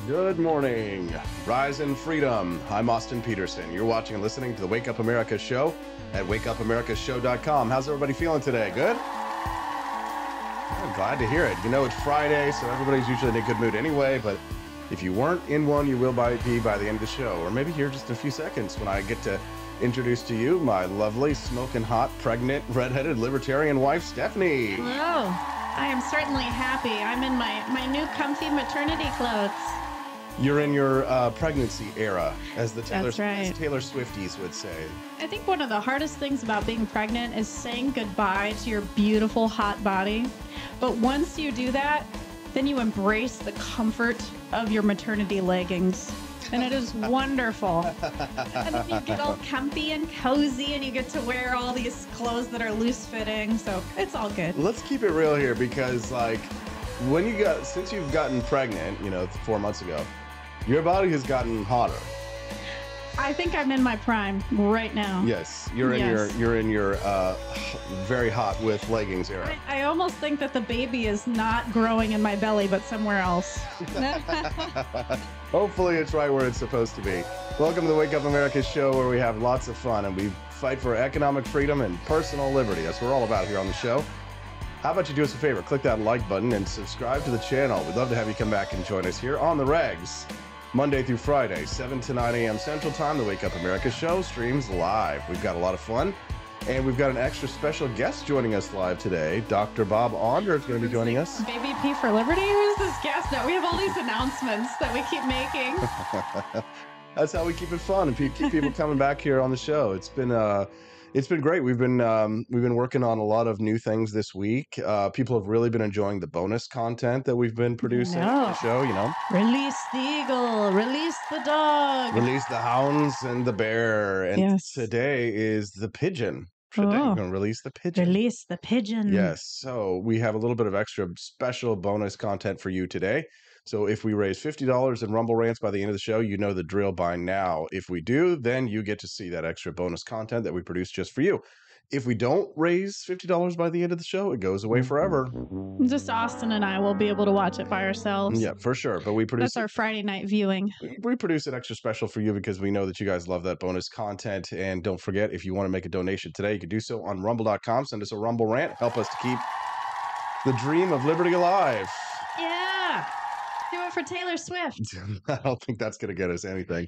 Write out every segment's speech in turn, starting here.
Good morning, Rise in Freedom. I'm Austin Peterson. You're watching and listening to the Wake Up America show at wakeupAmericaShow.com. How's everybody feeling today? Good? I'm glad to hear it. You know, it's Friday, so everybody's usually in a good mood anyway, but if you weren't in one, you will be by the end of the show, or maybe here just in a few seconds when I get to introduce to you my lovely, smoking hot, pregnant, redheaded libertarian wife, Stephanie. Hello. I am certainly happy. I'm in my new comfy maternity clothes. You're in your pregnancy era, as the Taylor Swifties would say. I think one of the hardest things about being pregnant is saying goodbye to your beautiful, hot body. But once you do that, then you embrace the comfort of your maternity leggings. And it is wonderful. And then you get all comfy and cozy, and you get to wear all these clothes that are loose-fitting. So it's all good. Let's keep it real here, because like since you've gotten pregnant, 4 months ago, your body has gotten hotter. I think I'm in my prime right now. Yes, you're in your very hot with leggings era. I almost think that the baby is not growing in my belly, but somewhere else. Hopefully it's right where it's supposed to be. Welcome to the Wake Up America show, where we have lots of fun and we fight for economic freedom and personal liberty. That's what we're all about here on the show. How about you do us a favor, click that like button and subscribe to the channel. We'd love to have you come back and join us here on the regs. Monday through Friday, 7 to 9 a.m. Central Time, the Wake Up America show streams live. We've got a lot of fun, and we've got an extra special guest joining us live today. Dr. Bob Onder is going to be joining us. Baby P for Liberty? Who's this guest now? We have all these announcements that we keep making. That's how we keep it fun and keep people coming back here on the show. It's been great. We've been working on a lot of new things this week. People have really been enjoying the bonus content that we've been producing on the show, Release the eagle, release the dog. Release the hounds and the bear. And today is the pigeon. Today we're going to release the pigeon. Release the pigeon. Yes. So we have a little bit of extra special bonus content for you today. So if we raise $50 in Rumble Rants by the end of the show, you know the drill by now. If we do, then you get to see that extra bonus content that we produce just for you. If we don't raise $50 by the end of the show, it goes away forever. Just Austin and I will be able to watch it by ourselves. Yeah, for sure. But we produce That's our Friday night viewing. We produce it extra special for you because we know that you guys love that bonus content. And don't forget, if you want to make a donation today, you can do so on rumble.com. Send us a Rumble Rant. Help us to keep the dream of liberty alive. Yeah. Do it for Taylor Swift. I don't think that's going to get us anything.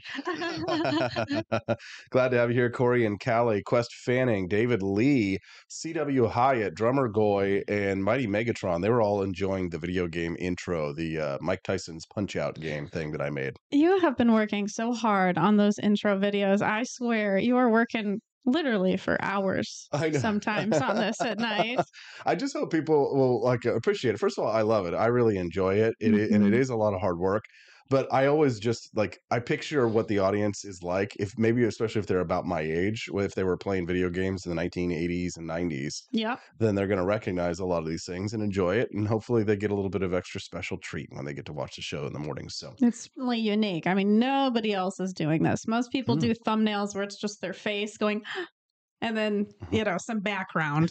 Glad to have you here, Corey and Callie, Quest Fanning, David Lee, C.W. Hyatt, Drummer Goy, and Mighty Megatron. They were all enjoying the video game intro, the Mike Tyson's Punch-Out game thing that I made. You have been working so hard on those intro videos. I swear, you are working literally for hours I know. sometimes on this at night. I just hope people will like appreciate it. First of all, I love it. I really enjoy it. And it Mhm. is a lot of hard work. But I always just like I picture what the audience is like if maybe especially if they're about my age, if they were playing video games in the 1980s and 90s, Yep. then they're going to recognize a lot of these things and enjoy it. And hopefully they get a little bit of extra special treat when they get to watch the show in the morning. So It's really unique. I mean, nobody else is doing this. Most people Mm. do thumbnails where it's just their face going, and then, some background.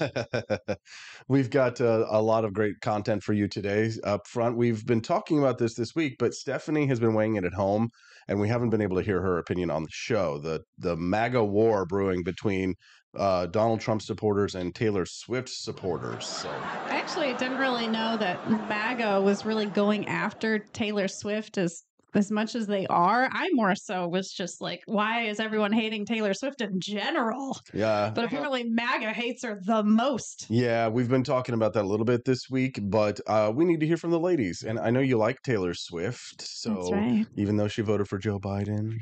We've got a lot of great content for you today up front. We've been talking about this week, but Stephanie has been weighing it at home, and we haven't been able to hear her opinion on the show. The MAGA war brewing between Donald Trump supporters and Taylor Swift supporters. So I actually didn't really know that MAGA was really going after Taylor Swift as much as they are. I more so was just like, why is everyone hating Taylor Swift in general? yeah, But apparently MAGA hates her the most. yeah, we've been talking about that a little bit this week, but we need to hear from the ladies. And I know you like Taylor Swift, That's so right. even though she voted for Joe Biden.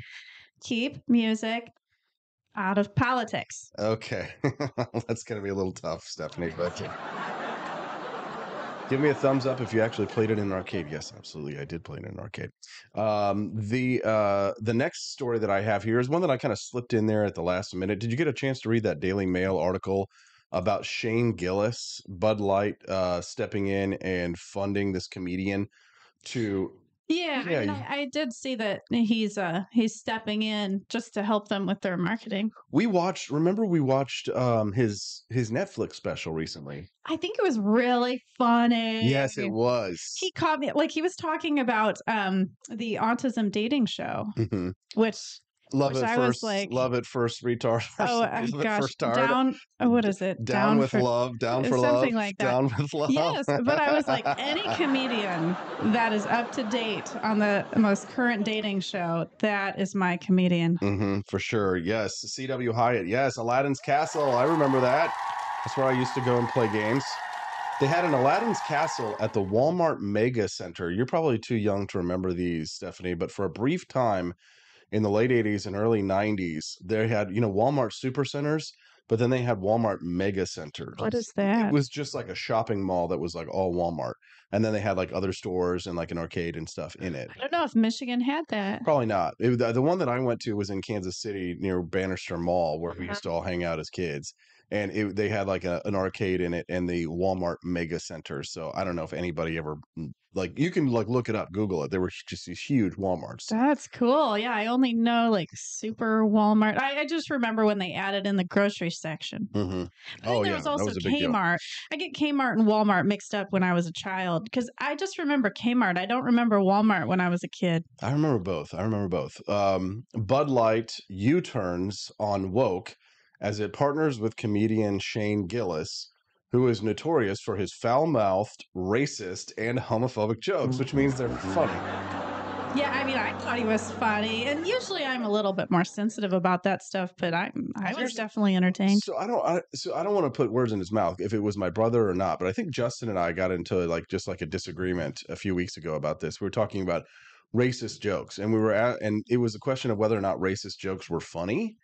Keep music out of politics. Okay. That's going to be a little tough, Stephanie, but give me a thumbs up if you actually played it in an arcade. Yes, absolutely. I did play it in an arcade. The next story that I have here is one that I kind of slipped in there at the last minute. Did you get a chance to read that Daily Mail article about Shane Gillis, Bud Light, stepping in and funding this comedian to Yeah, I mean, I did see that he's stepping in just to help them with their marketing. we watched his Netflix special recently. I think it was really funny. Yes, it was. He caught me like he was talking about the autism dating show, Mhm. which Love Which it I was first, like- love it first, retard. oh Love it gosh, first, tard. down what is it? Down with for love, down for something love, like that. down with love. Yes, but I was like, any comedian that is up to date on the most current dating show, that is my comedian. For sure. Yes. C.W. Hyatt. Yes. Aladdin's Castle. I remember that. That's where I used to go and play games. They had an Aladdin's Castle at the Walmart Mega Center. You're probably too young to remember these, Stephanie, but for a brief time in the late 80s and early 90s, they had, Walmart supercenters, but then they had Walmart Mega Centers. What is that? It was just like a shopping mall that was like all Walmart. And then they had like other stores and like an arcade and stuff in it. I don't know if Michigan had that. Probably not. The one that I went to was in Kansas City near Bannister Mall, where we used to all hang out as kids. And they had like an arcade in it and the Walmart Mega Center. So I don't know if anybody ever you can like look it up, Google it. There were just these huge Walmarts. That's cool. Yeah, I only know like Super Walmart. I just remember when they added in the grocery section. Mm-hmm. Oh, there was also Kmart. I get Kmart and Walmart mixed up when I was a child because I just remember Kmart. I don't remember Walmart when I was a kid. I remember both. Bud Light U-turns on woke as it partners with comedian Shane Gillis, who is notorious for his foul-mouthed, racist, and homophobic jokes, which means they're funny. Yeah, I mean, I thought he was funny, and usually I'm a little bit more sensitive about that stuff, but I was definitely entertained. So I don't want to put words in his mouth if it was my brother or not, but I think Justin and I got into just a disagreement a few weeks ago about this. We were talking about racist jokes, and and it was a question of whether or not racist jokes were funny.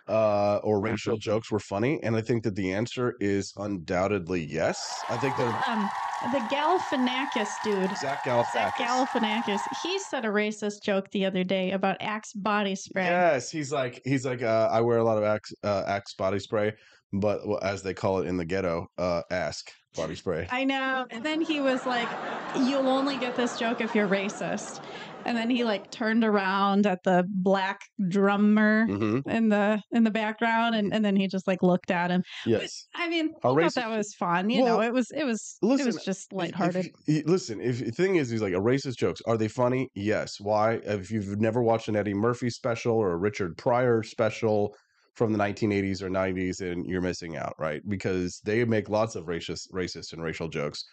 Or racial jokes were funny, and I think that the answer is undoubtedly yes. I think that the Galifianakis dude, Zach Galifianakis, he said a racist joke the other day about Axe body spray. Yes, he's like I wear a lot of Axe body spray, but as they call it in the ghetto, Ask body spray. I know. And then he was like, "You'll only get this joke if you're racist." And then he turned around at the black drummer in the background, and then he just looked at him. Yes, but, I mean, I thought that was fun. You know, it was just lighthearted. If the thing is like a racist jokes, are they funny? Yes. Why? If you've never watched an Eddie Murphy special or a Richard Pryor special from the 1980s or 90s, and you're missing out, right? Because they make lots of racist and racial jokes.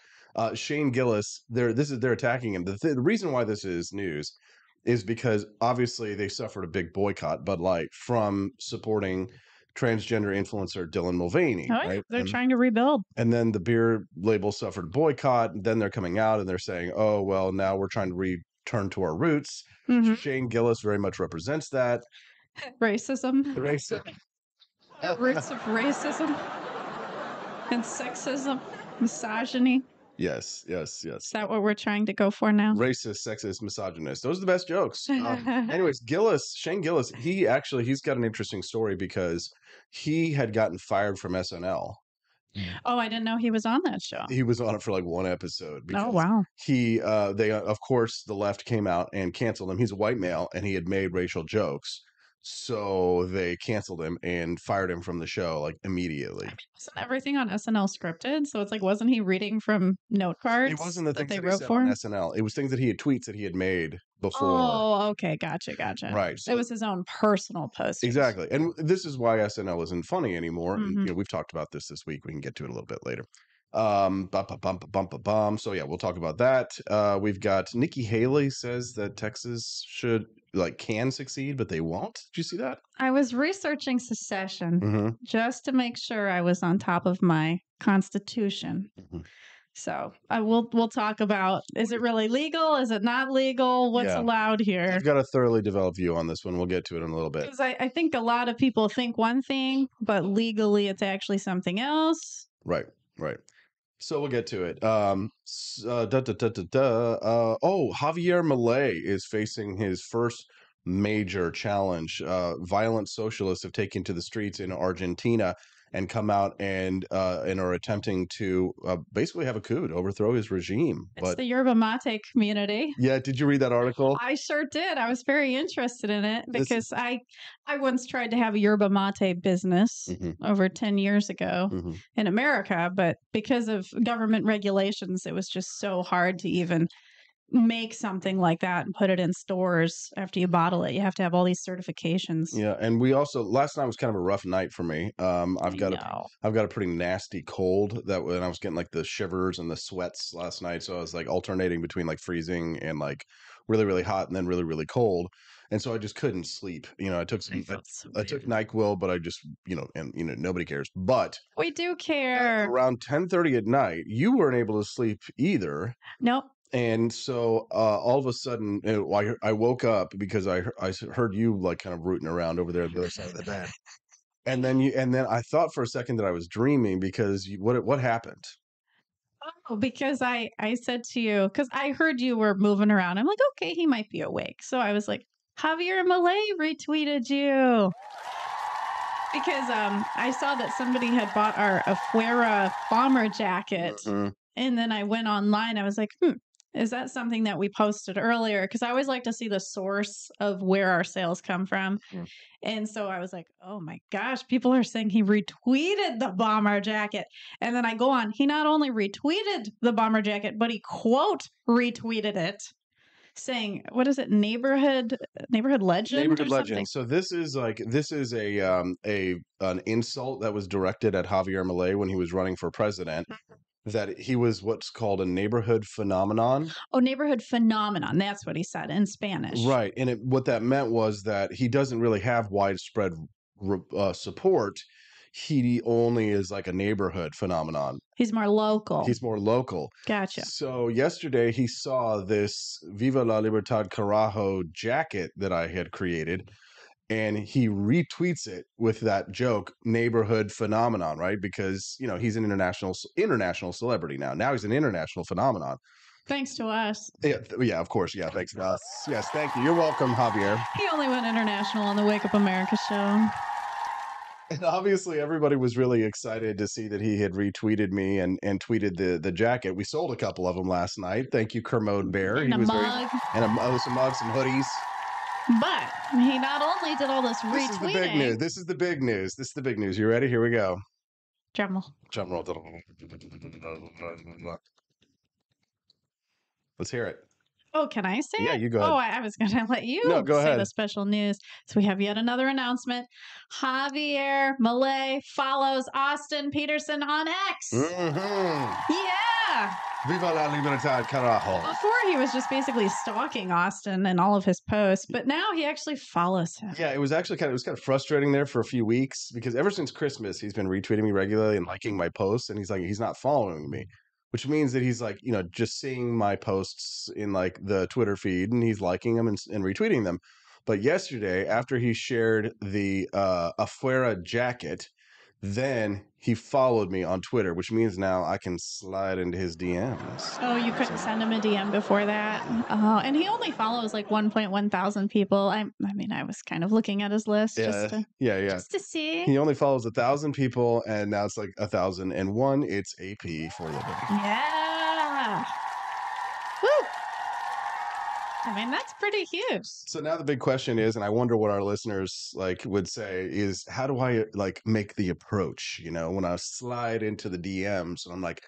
Shane Gillis, they're attacking him. The reason why this is news is because obviously they suffered a big boycott, Bud Light, from supporting transgender influencer Dylan Mulvaney. Oh, right? They're trying to rebuild. And then the beer label suffered a boycott. And then they're coming out and they're saying, oh, well, now we're trying to return to our roots. Shane Gillis very much represents that. Racism. The roots of racism and sexism, misogyny. Yes, yes, yes. Is that what we're trying to go for now? Racist, sexist, misogynist. Those are the best jokes. Anyways, Shane Gillis, he's got an interesting story because he had gotten fired from SNL. Oh, I didn't know he was on that show. He was on it for like one episode because Oh, wow. of course, the left came out and canceled him. He's a white male and he had made racial jokes. So they canceled him and fired him from the show like immediately. Wasn't everything on SNL scripted? So it's like, wasn't he reading from note cards? It wasn't the that things they that he wrote said for on him? SNL. It was things that he had tweets that he had made before. Oh, okay. Gotcha. Right. It was his own personal post. Exactly. And this is why SNL isn't funny anymore. And, Mhm. we've talked about this week. We can get to it a little bit later. So yeah, we'll talk about that. We've got Nikki Haley says that Texas can succeed, but they won't. Did you see that? I was researching secession Mm-hmm. just to make sure I was on top of my constitution. Mhm. So we'll talk about, is it really legal? Is it not legal? What's Yeah. allowed here? I've got a thoroughly developed view on this one. We'll get to it in a little bit. Because I think a lot of people think one thing, but legally it's actually something else. Right. So we'll get to it. Javier Milei is facing his first major challenge. Violent socialists have taken to the streets in Argentina and come out and are attempting to basically have a coup to overthrow his regime. It's the Yerba Mate community. Yeah, did you read that article? I sure did. I was very interested in it because I once tried to have a Yerba Mate business over 10 years ago in America, but because of government regulations, it was just so hard to even make something like that and put it in stores after you bottle it. You have to have all these certifications. Yeah, and we also last night was kind of a rough night for me. I've got a pretty nasty cold that when I was getting like the shivers and the sweats last night, so I was like alternating between like freezing and like really really hot and then really really cold. And so I just couldn't sleep. I took NyQuil, but I just, nobody cares. But we do care. Around 10:30 at night, you weren't able to sleep either. Nope. And so all of a sudden, I woke up because I heard you like kind of rooting around over there on the other side of the bed. And then I thought for a second that I was dreaming because what happened? Oh, because I said to you, because I heard you were moving around. I'm like, okay, he might be awake. So I was like, Javier Milei retweeted you. Because I saw that somebody had bought our Afuera bomber jacket. And then I went online. I was like, is that something that we posted earlier? Because I always like to see the source of where our sales come from. And so I was like, oh my gosh, people are saying he retweeted the bomber jacket. And then I go on, he not only retweeted the bomber jacket, but he quote retweeted it, saying, what is it, neighborhood legend? Neighborhood legend. So this is an insult that was directed at Javier Milei when he was running for president. That he was what's called a neighborhood phenomenon. Oh, neighborhood phenomenon. That's what he said in Spanish. Right. And what that meant was that he doesn't really have widespread support. He only is like a neighborhood phenomenon. He's more local. Gotcha. So yesterday he saw this Viva la Libertad Carajo jacket that I had created. And he retweets it with that joke, neighborhood phenomenon, right? Because, he's an international celebrity now. Now he's an international phenomenon. Thanks to us. Yeah, of course. Yeah, thanks to us. Yes, thank you. You're welcome, Javier. He only went international on the Wake Up America show. And obviously everybody was really excited to see that he had retweeted me and tweeted the jacket. We sold a couple of them last night. Thank you, Kermode Bear. And a mug. Some mugs, some hoodies. But he not only did all this retweeting. This is the big news. You ready? Here we go. Drum roll. Let's hear it. Oh, can I say it? Yeah, you go ahead. Oh, I was going to let you say the special news. So we have yet another announcement. Javier Milei follows Austin Peterson on X. Yeah. Viva la Libertad, carajo. Before he was just basically stalking Austin and all of his posts, but now he actually follows him. Yeah, it was actually kind of frustrating there for a few weeks because ever since Christmas, he's been retweeting me regularly and liking my posts, and he's not following me, which means that he's like, just seeing my posts in like the Twitter feed and he's liking them and retweeting them. But yesterday, after he shared the Afuera jacket, then he followed me on Twitter, which means now I can slide into his DMs. Oh, you couldn't send him a DM before that. Oh, and he only follows like 1.1 thousand people. I mean, I was kind of looking at his list Yeah. just to see. He only follows 1,000 people, and now it's like 1,001. It's AP for Liberty. Yeah. Woo. I mean, that's pretty huge. So now the big question is, and I wonder what our listeners like would say, is how do I like make the approach? You know, when I slide into the DMs and I'm like,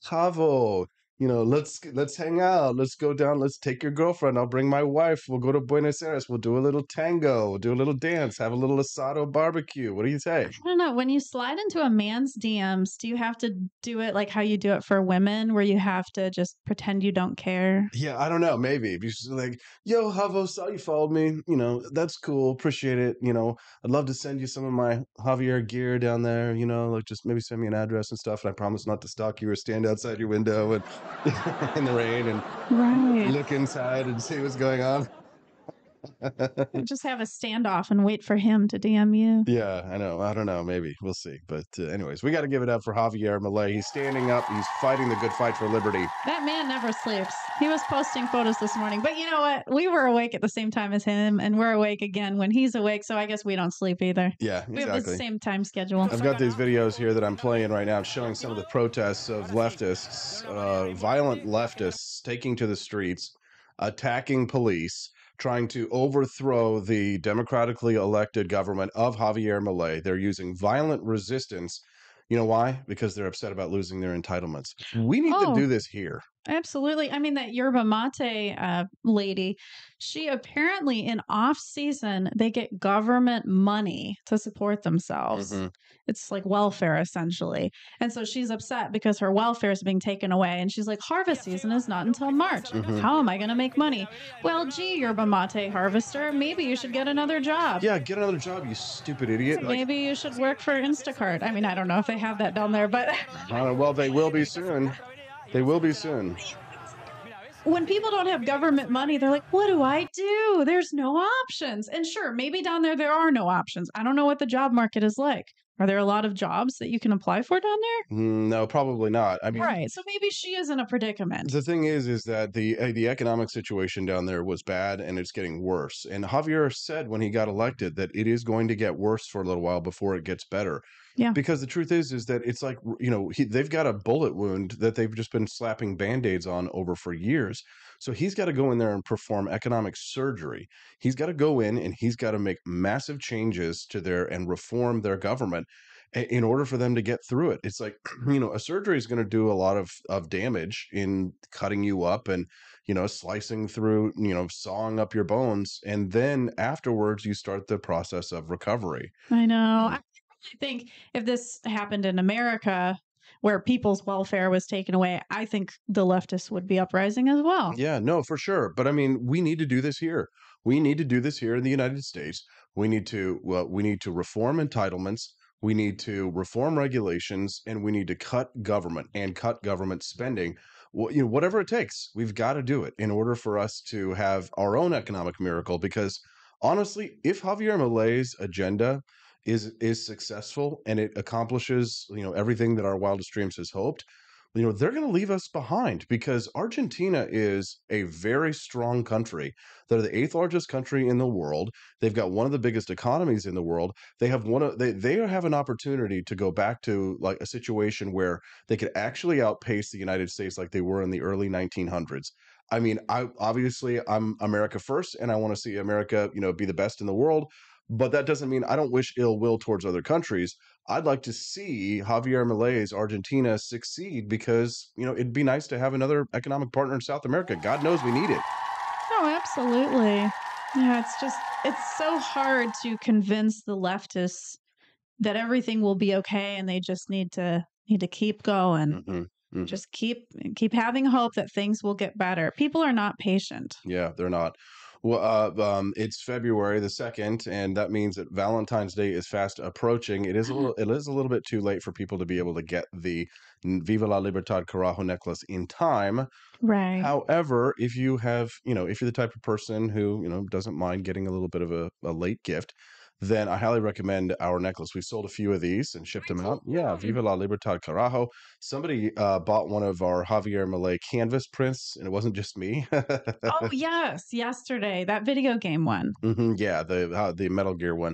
Chavo, you know, let's hang out. Let's go down. Let's take your girlfriend. I'll bring my wife. We'll go to Buenos Aires. We'll do a little tango. We'll do a little dance. Have a little asado barbecue. What do you say? I don't know. When you slide into a man's DMs, do you have to do it like how you do it for women, where you have to just pretend you don't care? Yeah, I don't know. Maybe if you're just like, yo, Chavo, saw you followed me. You know, that's cool. Appreciate it. You know, I'd love to send you some of my Javier gear down there. You know, like just maybe send me an address and stuff. And I promise not to stalk you or stand outside your window and in the rain and Right. look inside and see what's going on. Just have a standoff and wait for him to DM you. Yeah, I know. I don't know. Maybe we'll see. But anyways, we got to give it up for Javier Milei. He's standing up. He's fighting the good fight for liberty. That man never sleeps. He was posting photos this morning. But you know what? We were awake at the same time as him, and we're awake again when he's awake. So I guess we don't sleep either. Yeah, We have the exactly. same time schedule. I've got these videos here that I'm playing right now showing some of the protests of leftists, violent leftists taking to the streets, attacking police, trying to overthrow the democratically elected government of Javier Milei. They're using violent resistance. You know why? Because they're upset about losing their entitlements. We need to do this here. Absolutely. I mean, that yerba mate lady, she apparently in off season, they get government money to support themselves. Mm-hmm. It's like welfare essentially. And so she's upset because her welfare is being taken away. And she's like, harvest season is not until March. Mm-hmm. How am I going to make money? Well, gee, yerba mate harvester, maybe you should get another job. Yeah, get another job, you stupid idiot. Maybe you should work for Instacart. I mean, I don't know if they have that down there, but well, they will be soon. They will be soon. When people don't have government money, they're like, what do I do? There's no options. And sure, maybe down there are no options. I don't know what the job market is like. Are there a lot of jobs that you can apply for down there? No, probably not. I mean, right. So maybe she is in a predicament. The thing is that the economic situation down there was bad and it's getting worse. And Javier said when he got elected that it is going to get worse for a little while before it gets better. Yeah. Because the truth is that it's like, you know, they've got a bullet wound that they've just been slapping Band-Aids on over for years. So he's got to go in there and perform economic surgery. He's got to go in and he's got to make massive changes to and reform their government in order for them to get through it. It's like, you know, a surgery is going to do a lot of damage in cutting you up and, you know, slicing through, you know, sawing up your bones. And then afterwards, you start the process of recovery. I know. I think if this happened in America, where people's welfare was taken away, I think the leftists would be uprising as well. Yeah, no, for sure. But I mean, we need to do this here. We need to do this here in the United States. We need to reform entitlements. We need to reform regulations, and we need to cut government and cut government spending. Well, you know, whatever it takes, we've got to do it in order for us to have our own economic miracle. Because honestly, if Javier Milei's agenda is successful and it accomplishes, you know, everything that our wildest dreams has hoped, you know, they're going to leave us behind because Argentina is a very strong country. They're the 8th largest country in the world. They've got one of the biggest economies in the world. They have they have an opportunity to go back to like a situation where they could actually outpace the United States like they were in the early 1900s. I mean, I'm America first, and I want to see America, you know, be the best in the world. But that doesn't mean I don't wish ill will towards other countries. I'd like to see Javier Milei's Argentina succeed because, you know, it'd be nice to have another economic partner in South America. God knows we need it. Oh, absolutely. Yeah, it's so hard to convince the leftists that everything will be okay and they just need to keep going. Mm-hmm. Mm-hmm. Just keep having hope that things will get better. People are not patient. Yeah, they're not. Well, it's February the 2nd, and that means that Valentine's Day is fast approaching. It is a little bit too late for people to be able to get the Viva la Libertad Carajo necklace in time. Right. However, if you have, if you're the type of person who, doesn't mind getting a little bit of a late gift, then I highly recommend our necklace. We sold a few of these and shipped them out. Yeah, Viva la Libertad Carajo. Somebody bought one of our Javier Milei canvas prints, and it wasn't just me. Oh, yes. Yesterday, that video game one. Yeah, the Metal Gear one.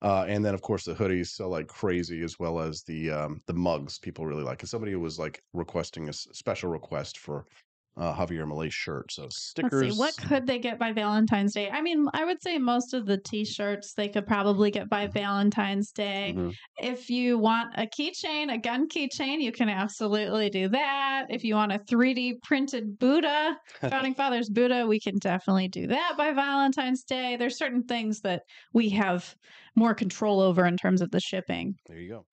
And then of course the hoodies sell like crazy, as well as the mugs people really like. And somebody was like requesting a special request for Javier Milei shirt. So Let's see, stickers. what could they get by Valentine's Day? I mean, I would say most of the t-shirts they could probably get by Valentine's Day. Mhm. If you want a keychain, a gun keychain, you can absolutely do that. If you want a 3D printed Buddha, Founding Fathers Buddha, we can definitely do that by Valentine's Day. There's certain things that we have more control over in terms of the shipping. There you go.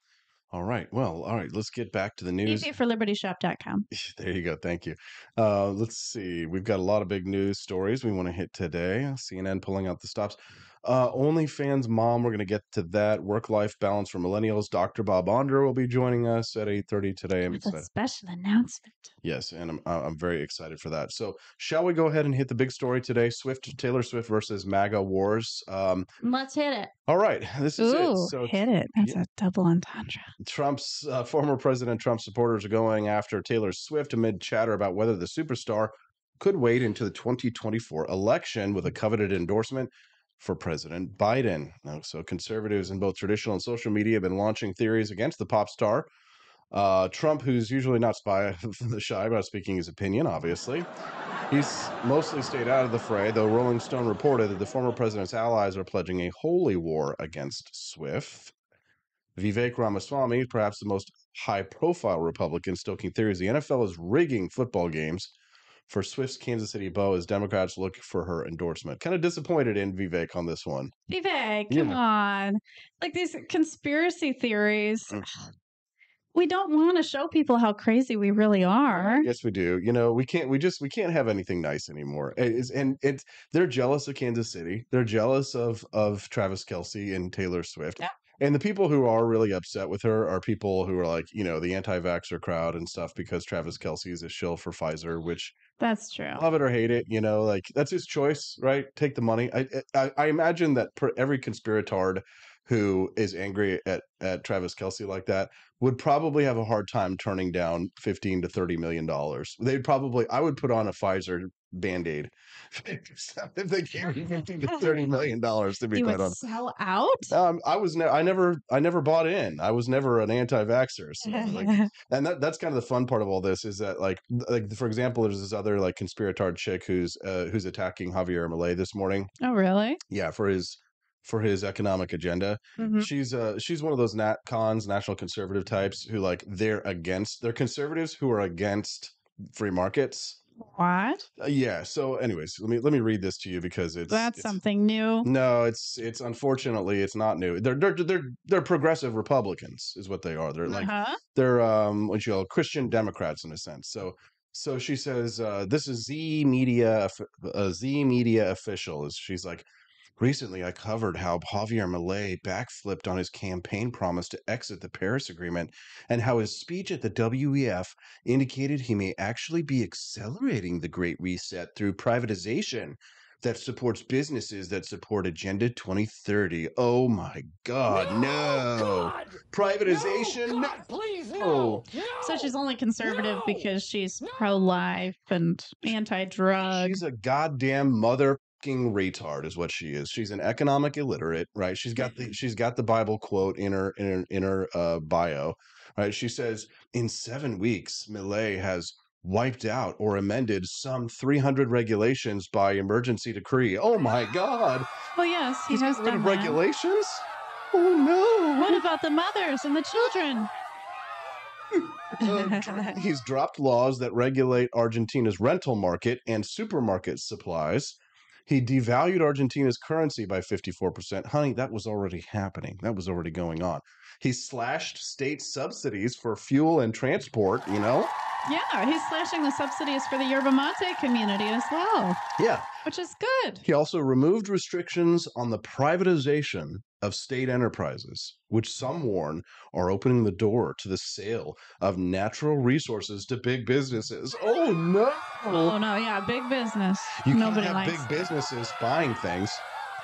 All right. Well, all right. Let's get back to the news. Easy for libertyshop.com. There you go. Thank you. Let's see. We've got a lot of big news stories we want to hit today. CNN pulling out the stops. OnlyFans mom, we're going to get to that. Work-life balance for millennials. Dr. Bob Onder will be joining us at 8:30 today. I'm With a excited. special announcement. Yes, and I'm very excited for that. So, shall we go ahead and hit the big story today? Taylor Swift versus MAGA wars. Let's hit it. All right, this is it. Ooh, So, hit it. That's a double entendre. Trump's former President Trump supporters are going after Taylor Swift amid chatter about whether the superstar could wade into the 2024 election with a coveted endorsement for President Biden. Now, so conservatives in both traditional and social media have been launching theories against the pop star. Trump, who's usually not shy about speaking his opinion, obviously. He's mostly stayed out of the fray, though Rolling Stone reported that the former president's allies are pledging a holy war against Swift. Vivek Ramaswamy, perhaps the most high-profile Republican, stoking theories the NFL is rigging football games for Swift's Kansas City Beau as Democrats look for her endorsement. Kind of disappointed in Vivek on this one. Vivek, come on. Like these conspiracy theories. We don't want to show people how crazy we really are. Yes, we do. We can't have anything nice anymore. They're jealous of Kansas City. They're jealous of Travis Kelce and Taylor Swift. Yeah. And the people who are really upset with her are people who are like, the anti-vaxxer crowd and stuff, because Travis Kelce is a shill for Pfizer, which that's true. Love it or hate it, like that's his choice, right? Take the money. I imagine that every conspiratard who is angry at Travis Kelce like that would probably have a hard time turning down $15 to $30 million. I would put on a Pfizer Band-Aid if they gave me $15 to $30 million, to be you quite would honest. sell out? I never bought in. I was never an anti-vaxxer. So and that's kind of the fun part of all this, is that like for example, there's this other like conspiratard chick who's attacking Javier Milei this morning. Oh, really? Yeah, for his economic agenda. Mhm. She's one of those national conservative types who like they're conservatives who are against free markets. What? Yeah. So anyways, let me read this to you, because it's something new. No, it's unfortunately it's not new. They're progressive Republicans is what they are. They're like they're what you call Christian Democrats in a sense. So she says this is Z Media official. She's like, recently, I covered how Javier Milei backflipped on his campaign promise to exit the Paris Agreement, and how his speech at the WEF indicated he may actually be accelerating the Great Reset through privatization that supports businesses that support Agenda 2030. Oh my God, no! God! Privatization? No, God, please, no! So she's only conservative because she's pro-life and anti-drug. She's a goddamn mother retard is what she is. She's an economic illiterate, right? She's got the Bible quote in her bio, right? She says in 7 weeks, Milei has wiped out or amended some 300 regulations by emergency decree. Oh my God! Well, yes, he He's has got rid done of that. regulations. Oh no! What about the mothers and the children? He's dropped laws that regulate Argentina's rental market and supermarket supplies. He devalued Argentina's currency by 54%. Honey, that was already happening. That was already going on. He slashed state subsidies for fuel and transport, you know? Yeah, he's slashing the subsidies for the yerba mate community as well, Yeah. which is good. He also removed restrictions on the privatization of state enterprises, which some warn are opening the door to the sale of natural resources to big businesses. Oh no! Oh no, yeah, big business. You Nobody can't have likes big businesses buying things.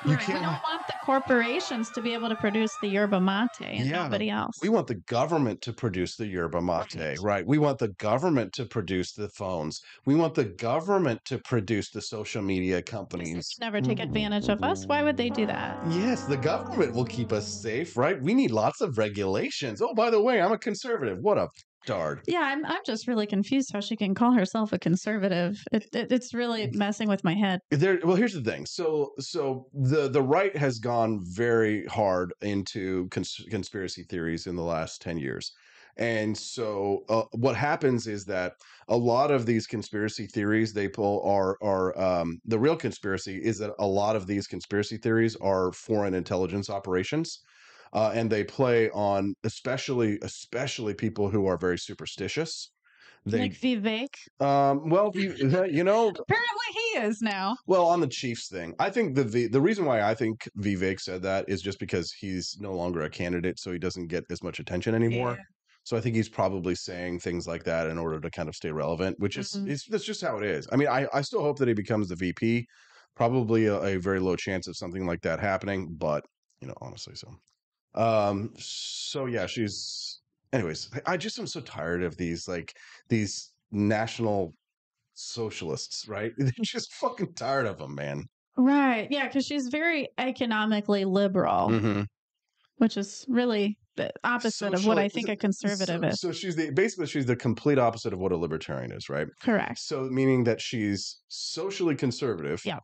You Right. We can't. don't want the corporations to be able to produce the yerba mate and Yeah, nobody else. we want the government to produce the yerba mate, right? We want the government to produce the phones. We want the government to produce the social media companies. Never take advantage of us. Why would they do that? Yes, the government will keep us safe, right? We need lots of regulations. Oh, by the way, I'm a conservative. What a dard. Yeah, I'm just really confused how she can call herself a conservative. It's really messing with my head. Well, here's the thing. So the right has gone very hard into conspiracy theories in the last 10 years. And so what happens is that a lot of these conspiracy theories they pull are the real conspiracy is that a lot of these conspiracy theories are foreign intelligence operations. And they play on especially people who are very superstitious. They Like Vivek. well, you know, Apparently he is now. well, on the Chiefs thing, I think the reason why I think Vivek said that is just because he's no longer a candidate, so he doesn't get as much attention anymore. Yeah. So I think he's probably saying things like that in order to kind of stay relevant, which is Mhm. that's just how it is. I mean, I still hope that he becomes the VP. Probably a very low chance of something like that happening, but you know, honestly, so. So yeah, she's. Anyways, I just am so tired of these national socialists, right? They're just fucking tired of them, man. Right. Yeah, because she's very economically liberal, which is really the opposite of what I think a conservative is. So she's she's the complete opposite of what a libertarian is, right? Correct. So meaning that she's socially conservative, Yeah.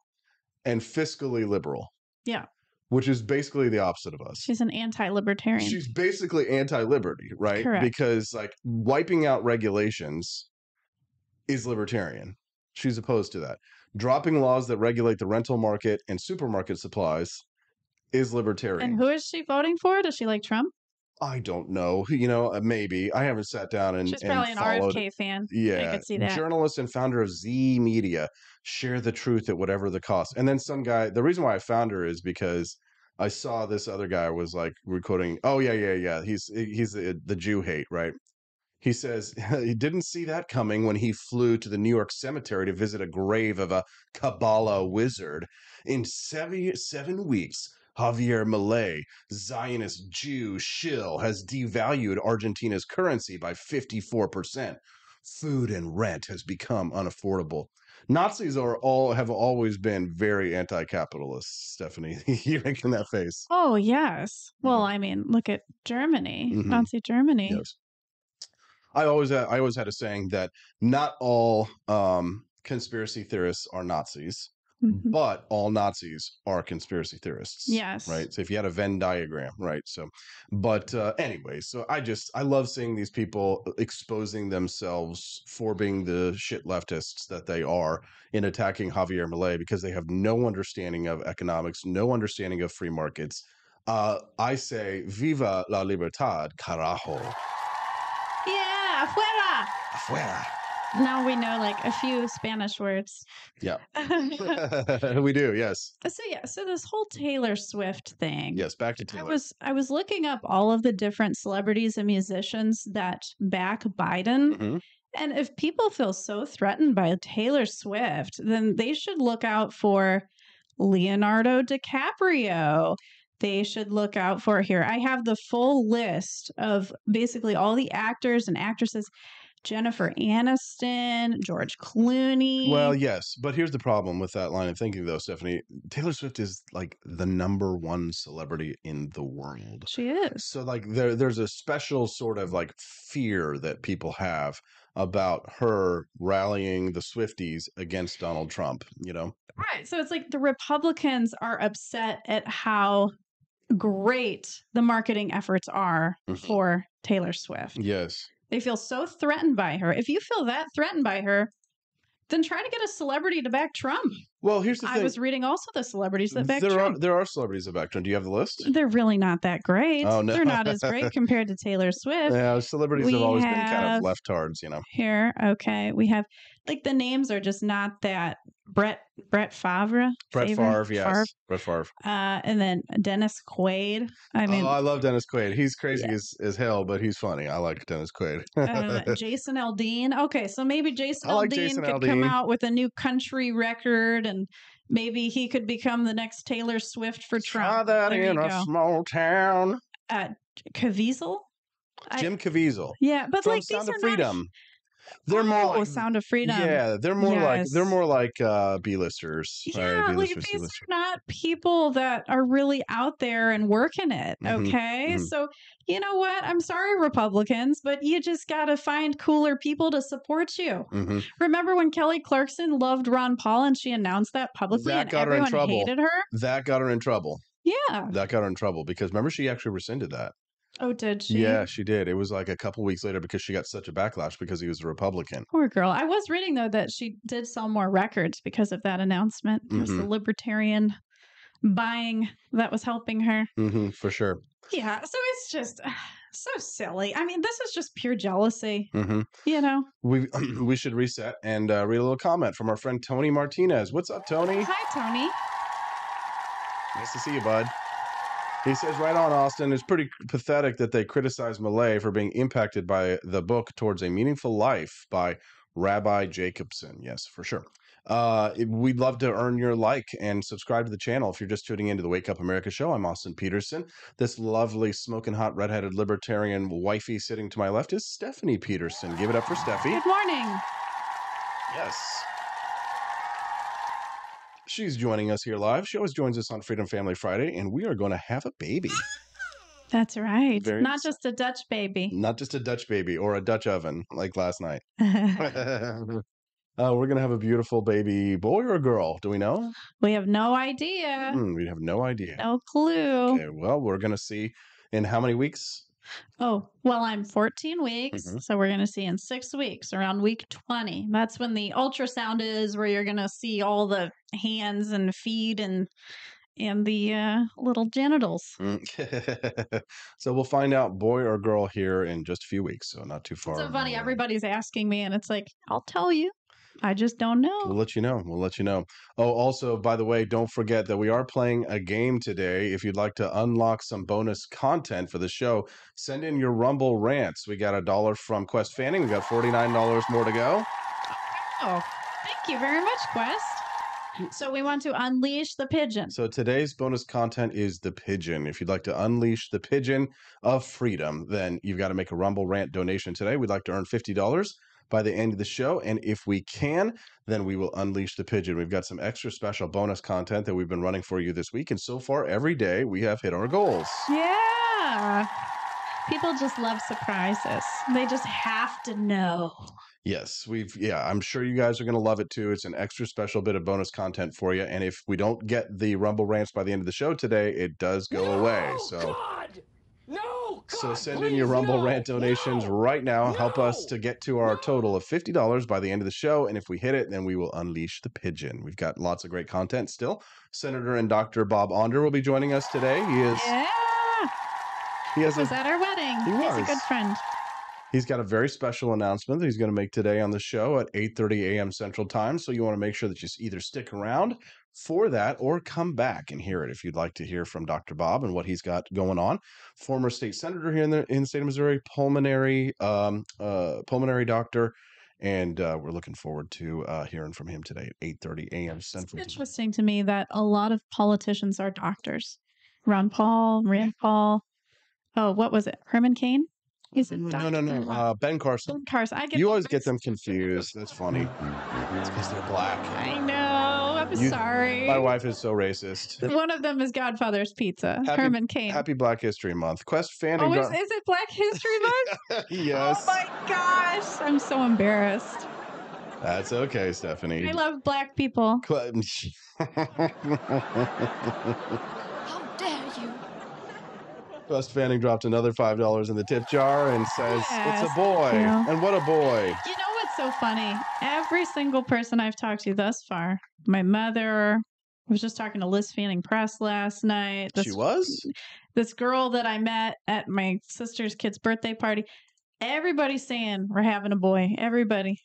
and fiscally liberal, Yeah. which is basically the opposite of us. She's an anti-libertarian. She's basically anti-liberty, right? Correct. Because like wiping out regulations is libertarian. She's opposed to that. Dropping laws that regulate the rental market and supermarket supplies is libertarian. And who is she voting for? Does she like Trump? I don't know. You know, maybe. I haven't sat down and She's probably an followed. RFK fan. Yeah, I could see that. Journalist and founder of Z Media, share the truth at whatever the cost. And then some guy. The reason why I found her is because I saw this other guy was like recording. Oh yeah. He's the Jew hate, right? He says he didn't see that coming when he flew to the New York cemetery to visit a grave of a Kabbalah wizard. In 7 weeks, Javier Milei, Zionist Jew shill, has devalued Argentina's currency by 54%. Food and rent has become unaffordable. Nazis have always been very anti-capitalist, Stephanie. You're making that face. Oh, yes. Well, I mean, look at Germany, Nazi Germany. Yes. I always had a saying that not all conspiracy theorists are Nazis, but all Nazis are conspiracy theorists. Yes. Right. So if you had a Venn diagram, right. So, but anyway, so I love seeing these people exposing themselves for being the shit leftists that they are in attacking Javier Milei because they have no understanding of economics, no understanding of free markets. I say, viva la libertad, carajo. Yeah, afuera. Afuera. Now we know like a few Spanish words. Yeah. We do, yes. So this whole Taylor Swift thing. Yes, back to Taylor. I was looking up all of the different celebrities and musicians that back Biden. And if people feel so threatened by Taylor Swift, then they should look out for Leonardo DiCaprio. They should look out for here. I have the full list of basically all the actors and actresses. Jennifer Aniston, George Clooney. Well, yes, but here's the problem with that line of thinking, though, Stephanie. Taylor Swift is like the #1 celebrity in the world. She is. So, like, there's a special sort of like fear that people have about her rallying the Swifties against Donald Trump. You know, right? So it's like the Republicans are upset at how great the marketing efforts are for Taylor Swift. Yes. They feel so threatened by her. If you feel that threatened by her, Then try to get a celebrity to back Trump. Well, here's the thing. I was reading also the celebrities that back Trump. There are celebrities that back Trump. Do you have the list? They're really not that great. Oh, no. They're not as great compared to Taylor Swift. Yeah, celebrities We have always been kind have- of leftards, you know. Here, okay. We have like the names are just not that Brett Favre. Brett Favre, yes. Brett Favre. And then Dennis Quaid. I mean, I love Dennis Quaid. He's crazy as hell, but he's funny. I like Dennis Quaid. Jason Aldean. Okay, so maybe Jason I like Aldean Jason could come Aldean. out with a new country record, and maybe he could become the next Taylor Swift for Try Trump. that There in you a go. small town. Caviezel. Jim Caviezel. Yeah, but From like Sound these of are Freedom. They're They're more like Sound of Freedom. Yeah, they're more like B-listers. Yeah, right? like B-listers, these C-listers. are not people that are really out there and working it. Mhm, Okay. mhm. So, you know what? I'm sorry, Republicans, but you just got to find cooler people to support you. Mhm. Remember when Kelly Clarkson loved Ron Paul and she announced that publicly That and got her in everyone trouble. hated her? That got her in trouble. Yeah. That got her in trouble because remember she actually rescinded that. Oh, did she? Yeah, she did. It was like a couple weeks later because she got such a backlash because he was a Republican. Poor girl. I was reading, though, that she did sell more records because of that announcement. It was the libertarian buying that was helping her. For sure. Yeah. So it's just so silly. I mean, this is just pure jealousy, hmm you know? We should reset and read a little comment from our friend Tony Martinez. What's up, Tony? Hi, Tony. Nice to see you, bud. He says, right on, Austin. It's pretty pathetic that they criticize Malay for being impacted by the book Towards a Meaningful Life by Rabbi Jacobson. Yes, for sure. We'd love to earn your like and subscribe to the channel. If you're just tuning into the Wake Up America show, I'm Austin Peterson. This lovely, smoking hot, redheaded libertarian wifey sitting to my left is Stephanie Peterson. Give it up for Steffi. Good morning. Yes. She's joining us here live. She always joins us on Freedom Family Friday, and we are going to have a baby. That's right. Very Not just a Dutch baby. Not just a Dutch baby or a Dutch oven like last night. We're going to have a beautiful baby boy or a girl. Do we know? We have no idea. We have no idea. No clue. Okay, well, we're going to see in how many weeks? Oh, well, I'm 14 weeks. Mhm. So we're going to see in 6 weeks, around week 20. That's when the ultrasound is, where you're going to see all the hands and feet and the little genitals. So we'll find out boy or girl here in just a few weeks. So not too far. So funny. away. Everybody's asking me, and it's like, I'll tell you. I just don't know. We'll let you know. We'll let you know. Oh, also, by the way, don't forget that we are playing a game today. If you'd like to unlock some bonus content for the show, send in your Rumble rants. We got $1 from Quest Fanning. We got $49 more to go. Oh, thank you very much, Quest. So we want to unleash the pigeon. So today's bonus content is the pigeon. If you'd like to unleash the pigeon of freedom, then you've got to make a Rumble rant donation today. We'd like to earn $50 by the end of the show. And if we can, then we will unleash the pigeon. We've got some extra special bonus content that we've been running for you this week. And so far, every day, we have hit our goals. Yeah. People just love surprises. They just have to know. Yes, I'm sure you guys are going to love it too. It's an extra special bit of bonus content for you. And if we don't get the Rumble rants by the end of the show today, it does go away. So. So send in your Rumble rant donations right now. Help us to get to our total of $50 by the end of the show. And if we hit it, then we will unleash the pigeon. We've got lots of great content still. Senator and Dr. Bob Onder will be joining us today. Yeah. He has He was at our wedding. He's a good friend. He's got a very special announcement that he's going to make today on the show at 8:30 a.m. Central Time. So you want to make sure that you either stick around for that or come back and hear it if you'd like to hear from Dr. Bob and what he's got going on. Former state senator here in the state of Missouri, pulmonary doctor. And we're looking forward to hearing from him today at 8:30 a.m. Central. It's interesting to me that a lot of politicians are doctors. Ron Paul, Rand Paul. Oh, what was it? Herman Cain? He's a doctor. No. Ben Carson. Ben Carson. You always get them confused. That's funny. It's because they're black. I know. I'm sorry. My wife is so racist. One of them is Godfather's Pizza. Herman Cain. Happy Black History Month. Quest Fanning. Oh, is it Black History Month? Yes. Oh my gosh. I'm so embarrassed. That's okay, Stephanie. I love black people. How dare you? Quest Fanning dropped another $5 in the tip jar and says, Yes, it's a boy. thank you. And what a boy. You know what's so funny. Every single person I've talked to thus far, my mother, I was just talking to Liz Fanning Press last night. She was? This girl that I met at my sister's kid's birthday party. Everybody's saying we're having a boy. Everybody.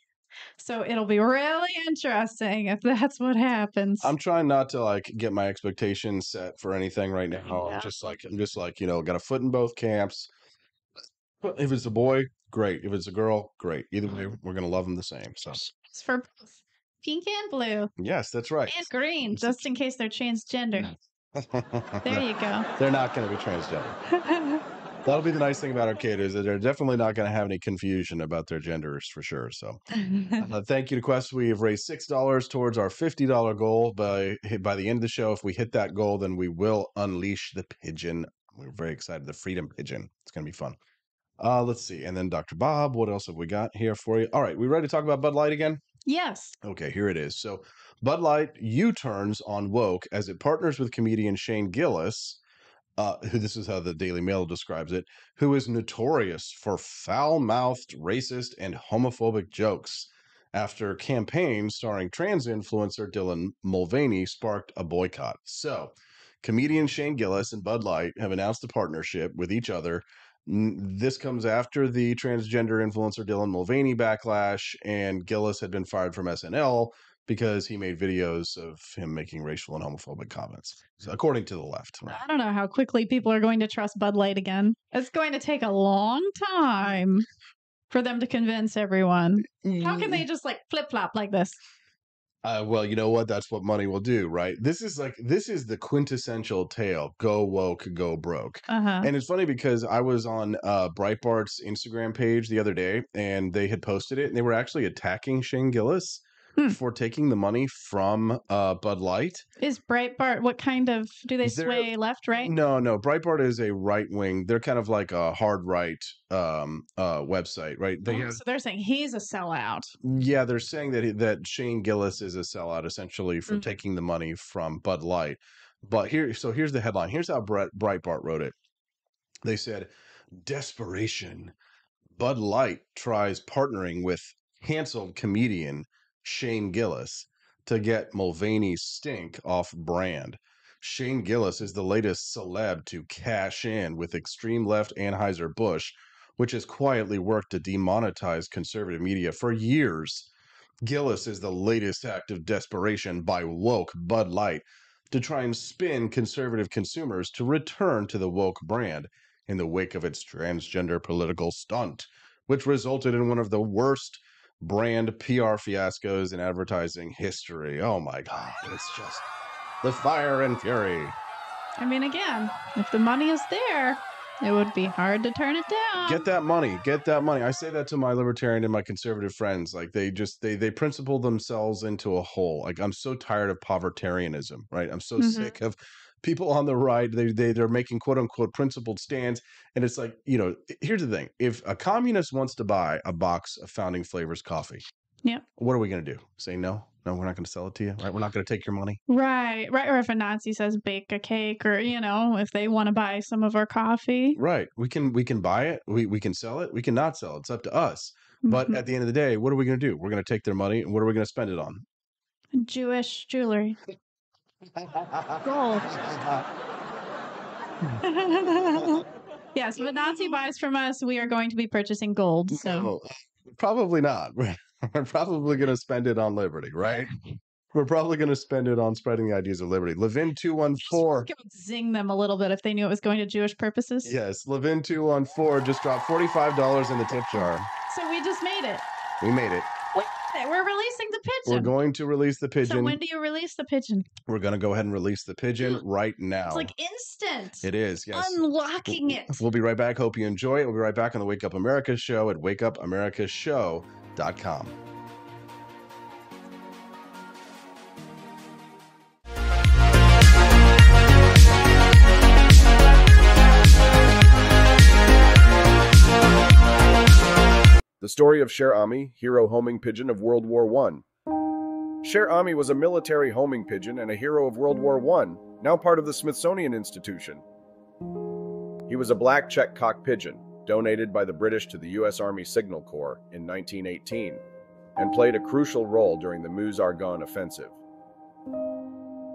So it'll be really interesting if that's what happens. I'm trying not to like get my expectations set for anything right now. Yeah. I'm just like, you know, got a foot in both camps. If it's a boy, great. If it's a girl, great. Either way, we're gonna love them the same. So It's for both pink and blue yes, that's right. and green, just in case they're transgender. There you go. They're not going to be transgender. That'll be the nice thing about our kid is that they're definitely not going to have any confusion about their genders for sure. So thank you to Quest. We have raised $6 towards our $50 goal. By the end of the show, if we hit that goal, then we will unleash the pigeon. We're very excited. The freedom pigeon. It's going to be fun. Let's see. And then Dr. Bob, what else have we got here for you? All right. We ready to talk about Bud Light again? Yes. Okay, here it is. So Bud Light U-turns on woke as it partners with comedian Shane Gillis, who this is how the Daily Mail describes it, who is notorious for foul-mouthed, racist, and homophobic jokes. After campaign starring trans influencer Dylan Mulvaney sparked a boycott. So comedian Shane Gillis and Bud Light have announced a partnership with each other. This comes after the transgender influencer Dylan Mulvaney backlash, and Gillis had been fired from SNL because he made videos of him making racial and homophobic comments. So according to the left. I don't know how quickly people are going to trust Bud Light again. It's going to take a long time for them to convince everyone. How can they just like flip-flop like this? Well, you know what? That's what money will do, right? This is the quintessential tale. Go woke, go broke. And it's funny because I was on Breitbart's Instagram page the other day, and they had posted it, and they were actually attacking Shane Gillis for taking the money from Bud Light. Is Breitbart, what kind of, do they sway left, right? No. Breitbart is a right wing. They're kind of like a hard right website, right? So they're saying he's a sellout. Yeah, they're saying that Shane Gillis is a sellout essentially for taking the money from Bud Light. But here's the headline. Here's how Breitbart wrote it. They said, "Desperation. Bud Light tries partnering with canceled comedian Shane Gillis to get Mulvaney's stink off brand. Shane Gillis is the latest celeb to cash in with extreme left Anheuser-Busch, which has quietly worked to demonetize conservative media for years. Gillis is the latest act of desperation by woke Bud Light to try and spin conservative consumers to return to the woke brand in the wake of its transgender political stunt, which resulted in one of the worst brand PR fiascos in advertising history." Oh my God, it's just the fire and fury. I mean, again, if the money is there, it would be hard to turn it down. Get that money. I say that to my libertarian and my conservative friends. Like they principle themselves into a hole. Like I'm so tired of povertarianism, right? I'm so sick of people on the right. They're making quote unquote principled stands. And it's like, you know, here's the thing. If a communist wants to buy a box of Founding Flavors coffee, what are we going to do? Say no? No, we're not going to sell it to you, right? We're not going to take your money. Right. Or if a Nazi says bake a cake, or, you know, if they want to buy some of our coffee. Right. We can buy it. We can sell it. We can not sell it. It's up to us. But at the end of the day, what are we going to do? We're going to take their money, and what are we going to spend it on? Jewish jewelry. Gold. Yes, if a Nazi buys from us, we are going to be purchasing gold. So no, probably not. We're probably going to spend it on liberty, right? We're probably going to spend it on spreading the ideas of liberty. Levin 214. It would zing them a little bit if they knew it was going to Jewish purposes. Yes, Levin 214 just dropped $45 in the tip jar. So we just made it. We made it. We're releasing the pigeon. We're going to release the pigeon. So when do you release the pigeon? We're going to go ahead and release the pigeon right now. It's like instant. It is, yes. Unlocking it. We'll be right back. Hope you enjoy it. We'll be right back on the Wake Up America show at wakeupAmericaShow.com. The story of Sher Ami, hero homing pigeon of World War I. Sher Ami was a military homing pigeon and a hero of World War I, now part of the Smithsonian Institution. He was a black check-cock pigeon, donated by the British to the U.S. Army Signal Corps in 1918. and played a crucial role during the Meuse-Argonne offensive.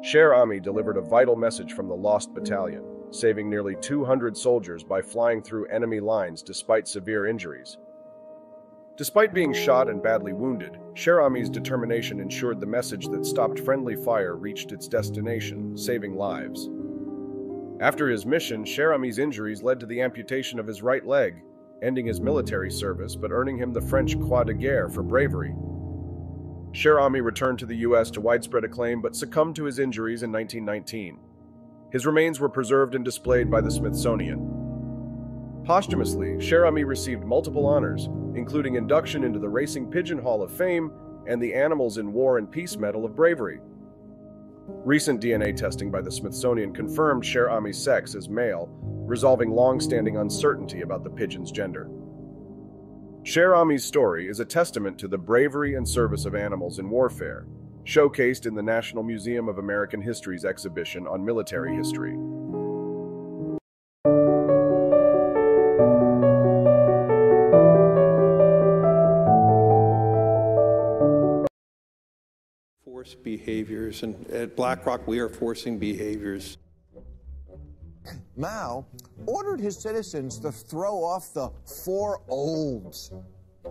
Cher Ami delivered a vital message from the Lost Battalion, saving nearly 200 soldiers by flying through enemy lines despite severe injuries. Despite being shot and badly wounded, Cher Ami's determination ensured the message that stopped friendly fire reached its destination, saving lives. After his mission, Cher Ami's injuries led to the amputation of his right leg, ending his military service but earning him the French Croix de Guerre for bravery. Cher Ami returned to the U.S. to widespread acclaim but succumbed to his injuries in 1919. His remains were preserved and displayed by the Smithsonian. Posthumously, Cher Ami received multiple honors, including induction into the Racing Pigeon Hall of Fame and the Animals in War and Peace Medal of Bravery. Recent DNA testing by the Smithsonian confirmed Cher Ami's sex as male, resolving long-standing uncertainty about the pigeon's gender. Cher Ami's story is a testament to the bravery and service of animals in warfare, showcased in the National Museum of American History's exhibition on military history. Force behaviors, and at BlackRock we are forcing behaviors. Mao ordered his citizens to throw off the four olds.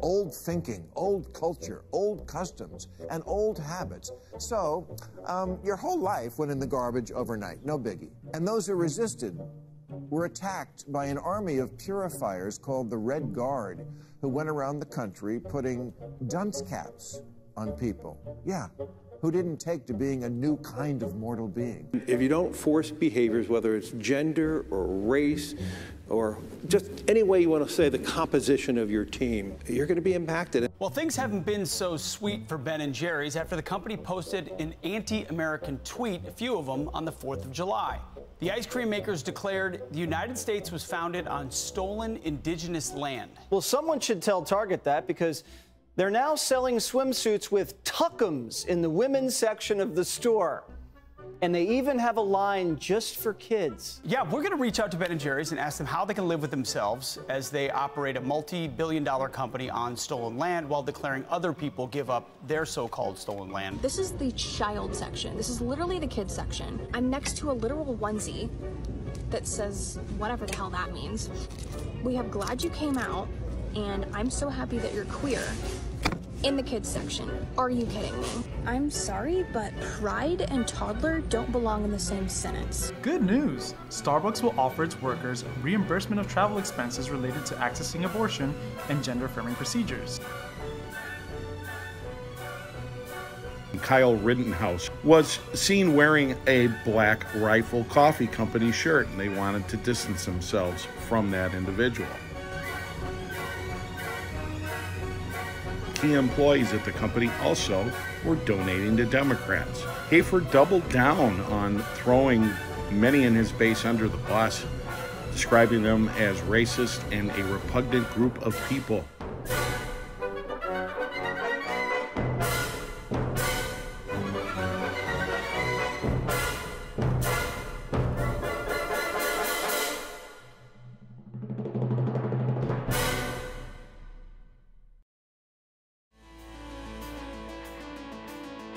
Old thinking, old culture, old customs, and old habits. So, your whole life went in the garbage overnight, no biggie. And those who resisted were attacked by an army of purifiers called the Red Guard, who went around the country putting dunce caps on people. Yeah, who didn't take to being a new kind of mortal being. If you don't force behaviors, whether it's gender or race or just any way you want to say the composition of your team, you're going to be impacted. Well, things haven't been so sweet for Ben & Jerry's after the company posted an anti-American tweet, a few of them, on the 4th of July. The ice cream makers declared the United States was founded on stolen indigenous land. Well, someone should tell Target that, because they're now selling swimsuits with tuckums in the women's section of the store. And they even have a line just for kids. Yeah, we're going to reach out to Ben & Jerry's and ask them how they can live with themselves as they operate a multi-billion-dollar company on stolen land while declaring other people give up their so-called stolen land. This is the child section. This is literally the kids section. I'm next to a literal onesie that says whatever the hell that means. We have "Glad you came out" and "I'm so happy that you're queer" in the kids section. Are you kidding me? I'm sorry, but pride and toddler don't belong in the same sentence. Good news! Starbucks will offer its workers reimbursement of travel expenses related to accessing abortion and gender-affirming procedures. Kyle Rittenhouse was seen wearing a Black Rifle Coffee Company shirt, and they wanted to distance themselves from that individual. Key employees at the company also were donating to Democrats. Hayford doubled down on throwing many in his base under the bus, describing them as racist and a repugnant group of people.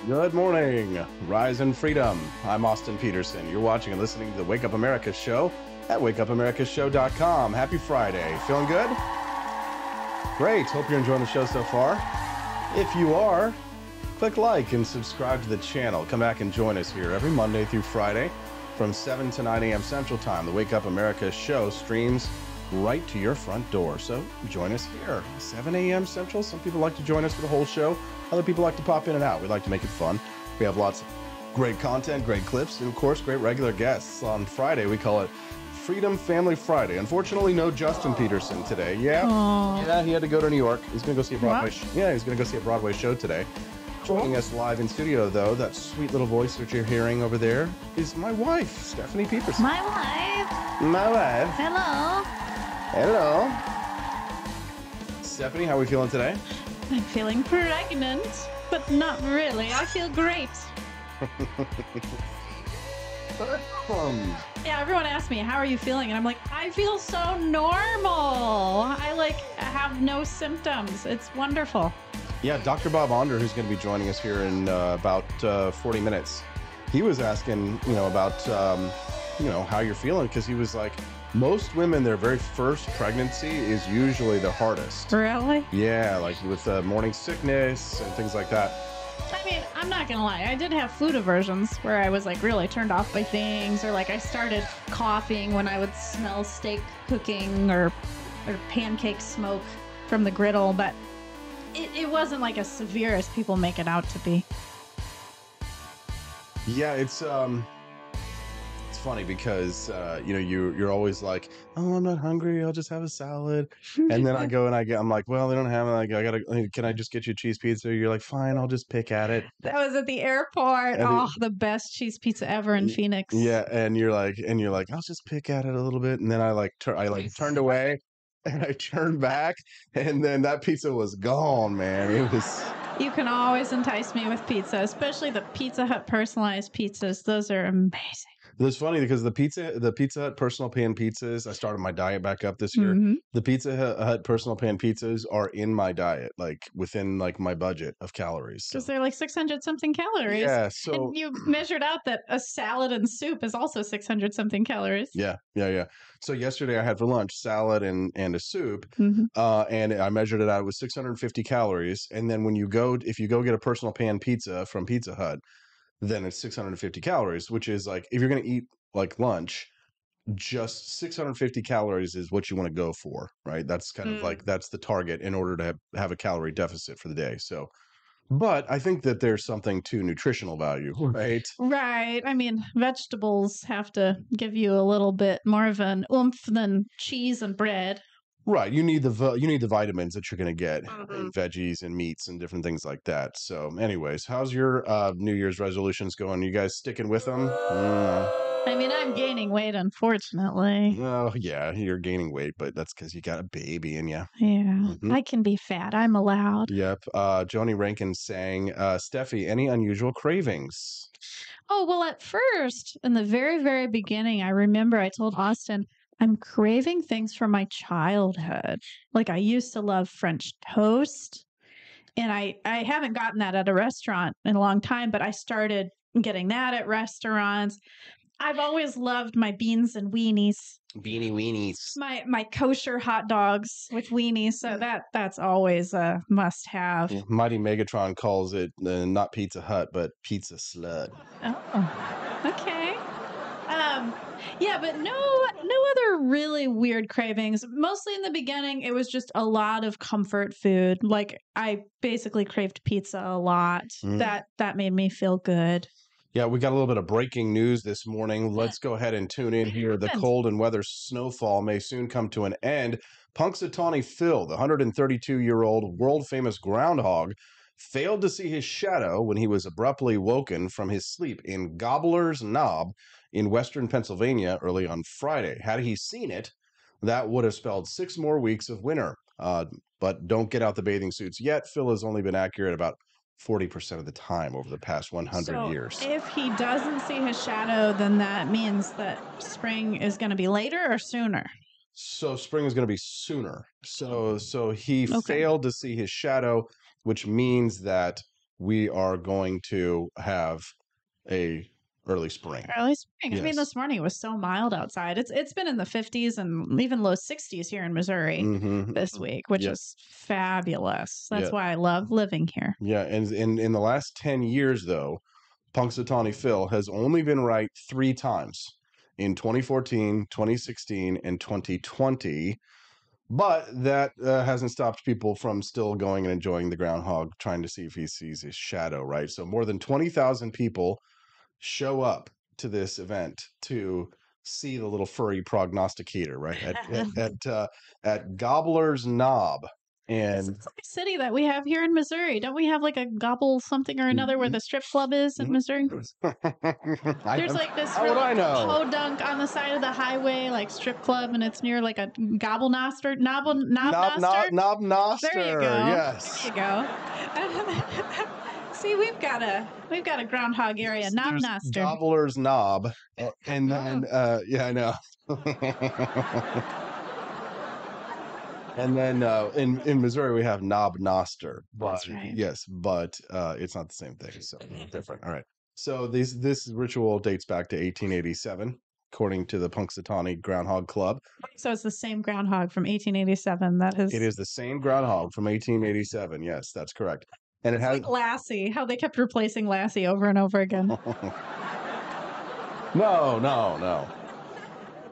Good morning, Rise and Freedom. I'm Austin Peterson. You're watching and listening to the Wake Up America show at wakeupAmericaShow.com. Happy Friday. Feeling good? Great. Hope you're enjoying the show so far. If you are, click like and subscribe to the channel. Come back and join us here every Monday through Friday from 7 to 9 a.m. Central Time. The Wake Up America show streams right to your front door. So join us here, 7 a.m. Central. Some people like to join us for the whole show. Other people like to pop in and out. We like to make it fun. We have lots of great content, great clips, and of course, great regular guests. On Friday, we call it Freedom Family Friday. Unfortunately, no Justin Peterson today. Yeah, he had to go to New York. He's going to go see a Broadway. He's going to go see a Broadway show today. Joining us live in studio, though, that sweet little voice that you're hearing over there is my wife, Stephanie Peterson. My wife. My wife. Hello. Hello. Stephanie, how are we feeling today? I'm feeling pregnant, but not really. I feel great. Yeah, everyone asks me, how are you feeling? And I'm like, I feel so normal. I have no symptoms. It's wonderful. Yeah, Dr. Bob Onder, who's going to be joining us here in about 40 minutes, he was asking, about, how you're feeling, because he was like, most women, their very first pregnancy is usually the hardest. Really? Yeah, like with morning sickness and things like that. I mean, I'm not gonna lie. I did have food aversions where I was like really turned off by things, or like I started coughing when I would smell steak cooking or pancake smoke from the griddle, but it wasn't like as severe as people make it out to be. Yeah, it's funny because you're always like, oh, I'm not hungry, I'll just have a salad, and then I go and I'm like, well, they don't have it. Can I just get you a cheese pizza? You're like, fine, I'll just pick at it. That was at the airport. The best cheese pizza ever in Phoenix. Yeah, and you're like, I'll just pick at it a little bit, and then I turned away, and I turned back, and then that pizza was gone, man. It was. You can always entice me with pizza, especially the Pizza Hut personalized pizzas. Those are amazing. It's funny because the Pizza Hut personal pan pizzas, I started my diet back up this year. Mm-hmm. The Pizza Hut personal pan pizzas are in my diet, like within like my budget of calories. Because they're like 600 something calories. Yeah, so and you measured out that a salad and soup is also 600 something calories. Yeah. So yesterday I had for lunch salad and a soup, mm-hmm. And I measured it out. It was 650 calories. And then if you go get a personal pan pizza from Pizza Hut, then it's 650 calories, which is like, if you're going to eat like lunch, just 650 calories is what you want to go for, right? That's kind of like, that's the target in order to have a calorie deficit for the day. So, but I think that there's something to nutritional value, right? Right. I mean, vegetables have to give you a little bit more of an oomph than cheese and bread. Right. You need the vitamins that you're going to get in veggies and meats and different things like that. So anyways, how's your New Year's resolutions going? You guys sticking with them? I mean, I'm gaining weight, unfortunately. Oh, yeah, you're gaining weight, but that's because you got a baby in you. Yeah, I can be fat. I'm allowed. Yep. Joni Rankin saying, Steffi, any unusual cravings? Oh, well, at first, in the very, very beginning, I remember I told Austin, I'm craving things from my childhood. Like I used to love French toast, and I haven't gotten that at a restaurant in a long time, but I started getting that at restaurants. I've always loved my beans and weenies. Beanie weenies. My kosher hot dogs with weenies. So that's always a must have. Yeah, Mighty Megatron calls it not Pizza Hut, but Pizza Slut. Oh, okay. Yeah, but no other really weird cravings. Mostly in the beginning, it was just a lot of comfort food. Like I basically craved pizza a lot. That made me feel good. Yeah, we got a little bit of breaking news this morning. Let's go ahead and tune in here. The cold and weather snowfall may soon come to an end. Punxsutawney Phil, the 132-year-old world-famous groundhog, failed to see his shadow when he was abruptly woken from his sleep in Gobbler's Knob in western Pennsylvania early on Friday. Had he seen it, that would have spelled 6 more weeks of winter. But don't get out the bathing suits yet. Phil has only been accurate about 40% of the time over the past 100 years. If he doesn't see his shadow, then that means that spring is going to be later or sooner? So spring is going to be sooner. So he failed to see his shadow, which means that we are going to have a early spring. Early spring. Yes. I mean, this morning it was so mild outside. It's been in the 50s and even low 60s here in Missouri this week, which is fabulous. That's why I love living here. Yeah, and in the last 10 years, though, Punxsutawney Phil has only been right 3 times, in 2014, 2016, and 2020. But that hasn't stopped people from still going and enjoying the groundhog, trying to see if he sees his shadow, right? So more than 20,000 people show up to this event to see the little furry prognosticator, right? At Gobbler's Knob. And it's like a city that we have here in Missouri. Don't we have like a Gobble something or another where the strip club is in Missouri? There's like this really podunk on the side of the highway, like strip club, and it's near like a Gobble Noster, Knob Noster. There you go. Yes. There you go. See, we've got a groundhog area, Knob Noster. Gobbler's Knob, and then yeah, I know. And then in Missouri we have Knob Noster, but That's right. yes, but it's not the same thing, so different. All right. So this ritual dates back to 1887, according to the Punxsutawney Groundhog Club. So it's the same groundhog from 1887 that has. It is the same groundhog from 1887. Yes, that's correct. And it It's has like Lassie, how they kept replacing Lassie over and over again. No.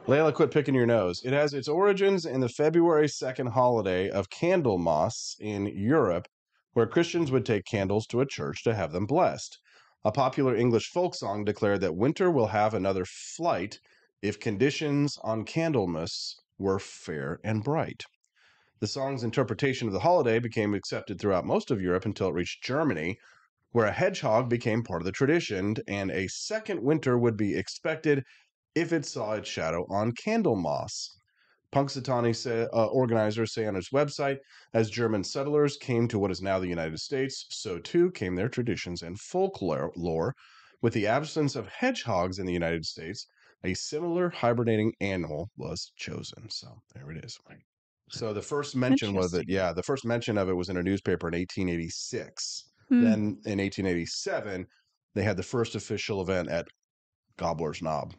Layla, quit picking your nose. It has its origins in the February 2nd holiday of Candlemas in Europe, where Christians would take candles to a church to have them blessed. A popular English folk song declared that winter will have another flight if conditions on Candlemas were fair and bright. The song's interpretation of the holiday became accepted throughout most of Europe until it reached Germany, where a hedgehog became part of the tradition, and a second winter would be expected if it saw its shadow on Candlemas. Punxsutawney organizers say on its website, as German settlers came to what is now the United States, so too came their traditions and folklore. With the absence of hedgehogs in the United States, a similar hibernating animal was chosen. So there it is. So the first mention was it, the first mention of it was in a newspaper in 1886. Then in 1887, they had the first official event at Gobbler's Knob.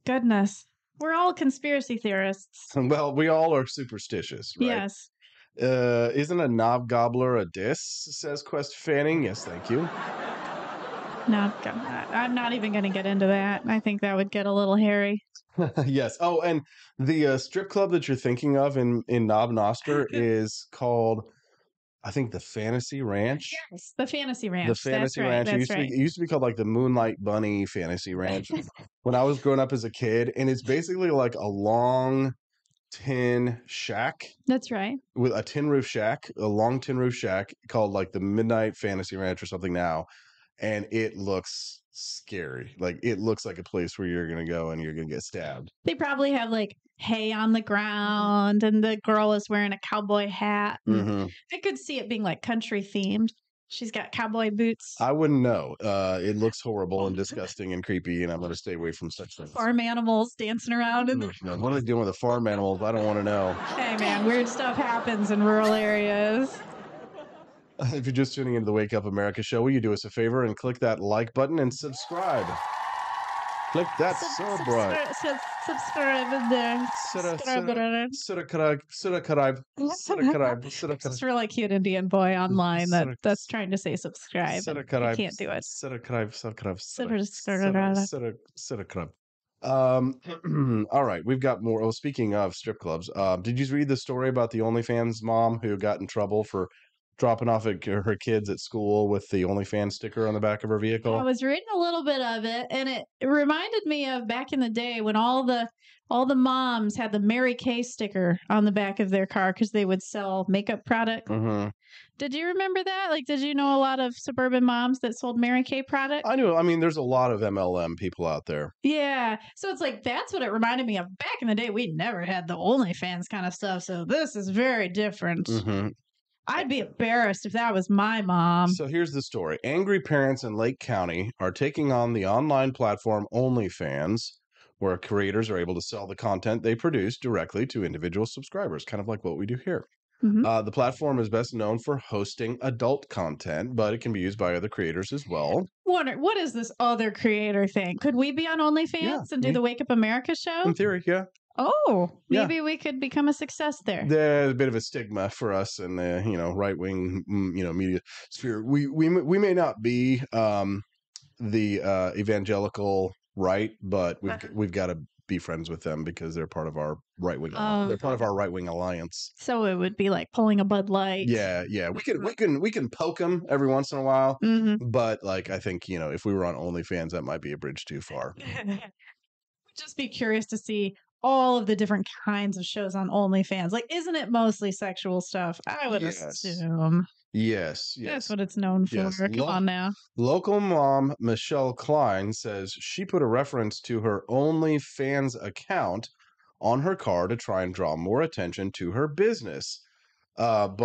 Goodness. We're all conspiracy theorists. Well, we all are superstitious, right? Yes. Isn't a knob gobbler a diss, says Quest Fanning. Yes, thank you. No, I'm not even going to get into that. I think that would get a little hairy. Yes. Oh, and the strip club that you're thinking of in Knob Noster is called, I think, the Fantasy Ranch. Yes, the Fantasy Ranch. The Fantasy That's Ranch. Right. It used to be called like the Moonlight Bunny Fantasy Ranch when I was growing up as a kid, and it's basically like a long tin shack. That's right. With a tin roof shack, a long tin roof shack called like the Midnight Fantasy Ranch or something now, and it looks scary. Like it looks like a place where you're gonna go and you're gonna get stabbed. They probably have like hay on the ground, and the girl is wearing a cowboy hat. I could see it being like country themed. She's got cowboy boots. I wouldn't know. It looks horrible and disgusting and creepy, and I'm going to stay away from such things. Farm animals dancing around. What are they doing with the farm animals? I don't want to know. Hey, man, weird stuff happens in rural areas. If you're just tuning into the Wake Up America show, will you do us a favor and click that like button and subscribe? Click that sub button. Subscribe in there. It's really cute Indian boy online that's trying to say subscribe. I can't do it. All right, we've got more. Oh, speaking of strip clubs, did you read the story about the OnlyFans mom who got in trouble for dropping off her kids at school with the OnlyFans sticker on the back of her vehicle? I was reading a little bit of it, and it reminded me of back in the day when all the moms had the Mary Kay sticker on the back of their car because they would sell makeup products. Did you remember that? Like, did you know a lot of suburban moms that sold Mary Kay products? I knew. I mean, there's a lot of MLM people out there. Yeah. So it's like, that's what it reminded me of. Back in the day, we never had the OnlyFans kind of stuff. So this is very different. I'd be embarrassed if that was my mom. So here's the story. Angry parents in Lake County are taking on the online platform OnlyFans, where creators are able to sell the content they produce directly to individual subscribers, kind of like what we do here. The platform is best known for hosting adult content, but it can be used by other creators as well. What is this other creator thing? Could we be on OnlyFans and do the Wake Up America show? In theory, yeah. Oh, maybe we could become a success there. There's a bit of a stigma for us in the right-wing media sphere. We may not be the evangelical right, but we've got to be friends with them because they're part of our right-wing. They're part of our right-wing alliance. So it would be like pulling a Bud Light. Yeah. We can poke them every once in a while, but like I think if we were on OnlyFans, that might be a bridge too far. Just be curious to see all of the different kinds of shows on OnlyFans. Like, isn't it mostly sexual stuff? I would assume. Yes. That's what it's known for. Yes. Come on now. Local mom Michelle Klein says she put a reference to her OnlyFans account on her car to try and draw more attention to her business. But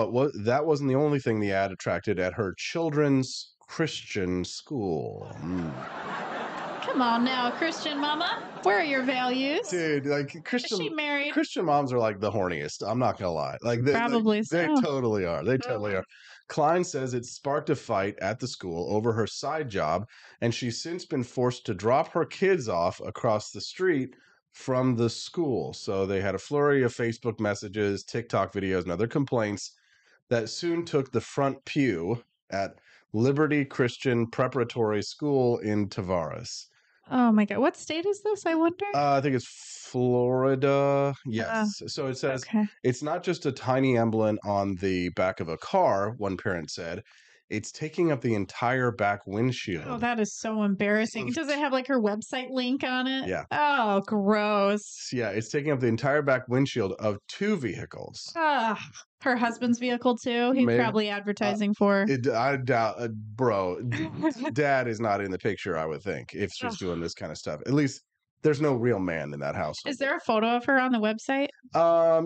that wasn't the only thing the ad attracted at her children's Christian school. Come on now, Christian mama. Where are your values? Dude, like Is she married? Christian moms are like the horniest. I'm not gonna lie. Like Probably they so. totally are. They totally are. Klein says it sparked a fight at the school over her side job, and she's since been forced to drop her kids off across the street from the school. So they had a flurry of Facebook messages, TikTok videos, and other complaints that soon took the front pew at Liberty Christian Preparatory School in Tavares. Oh my God. What state is this? I wonder. I think it's Florida. Yes. So it says it's not just a tiny emblem on the back of a car, one parent said. It's taking up the entire back windshield. Oh, that is so embarrassing. Does it have like her website link on it? Yeah. Oh, gross. Yeah, it's taking up the entire back windshield of 2 vehicles. Her husband's vehicle too. He's Maybe. probably advertising for. I doubt, bro. Dad is not in the picture, I would think, if she's doing this kind of stuff. At least there's no real man in that house. Is there a photo of her on the website?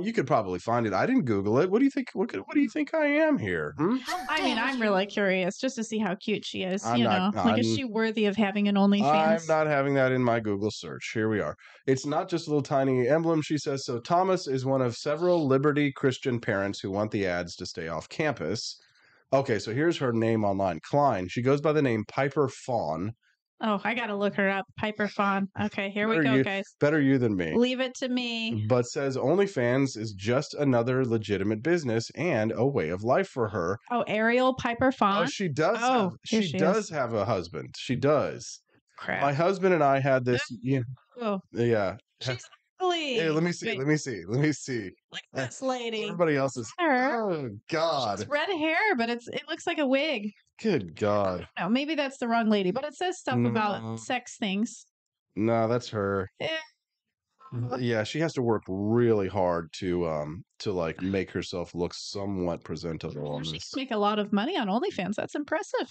You could probably find it. I didn't Google it. What do you think? What do you think I am here? I mean, I'm really curious just to see how cute she is. I'm not- like, is she worthy of having an OnlyFans? I'm not having that in my Google search. Here we are. It's not just a little tiny emblem, she says. So Thomas is one of several Liberty Christian parents who want the ads to stay off campus. Okay, so here's her name online. Klein. She goes by the name Piper Fawn. Oh, I gotta look her up. Piper Fawn. Okay, here we Better go, you- guys. Better you than me. Leave it to me. But says OnlyFans is just another legitimate business and a way of life for her. Oh, Ariel Piper Fawn. Oh, she does. Oh, here she she does is. have a husband. She does. Crap. My husband and I had this. Yeah. Oh, Yeah. ugly. Hey, let me see. Wait, Let me see. Let me see. Look at this lady. Everybody else is. Her. Oh God. It's red hair, but it looks like a wig. Good God. No, maybe that's the wrong lady, but it says stuff No. about sex things. No, that's her. Eh. Yeah, she has to work really hard to like make herself look somewhat presentable on She this. can make a lot of money on OnlyFans. That's impressive.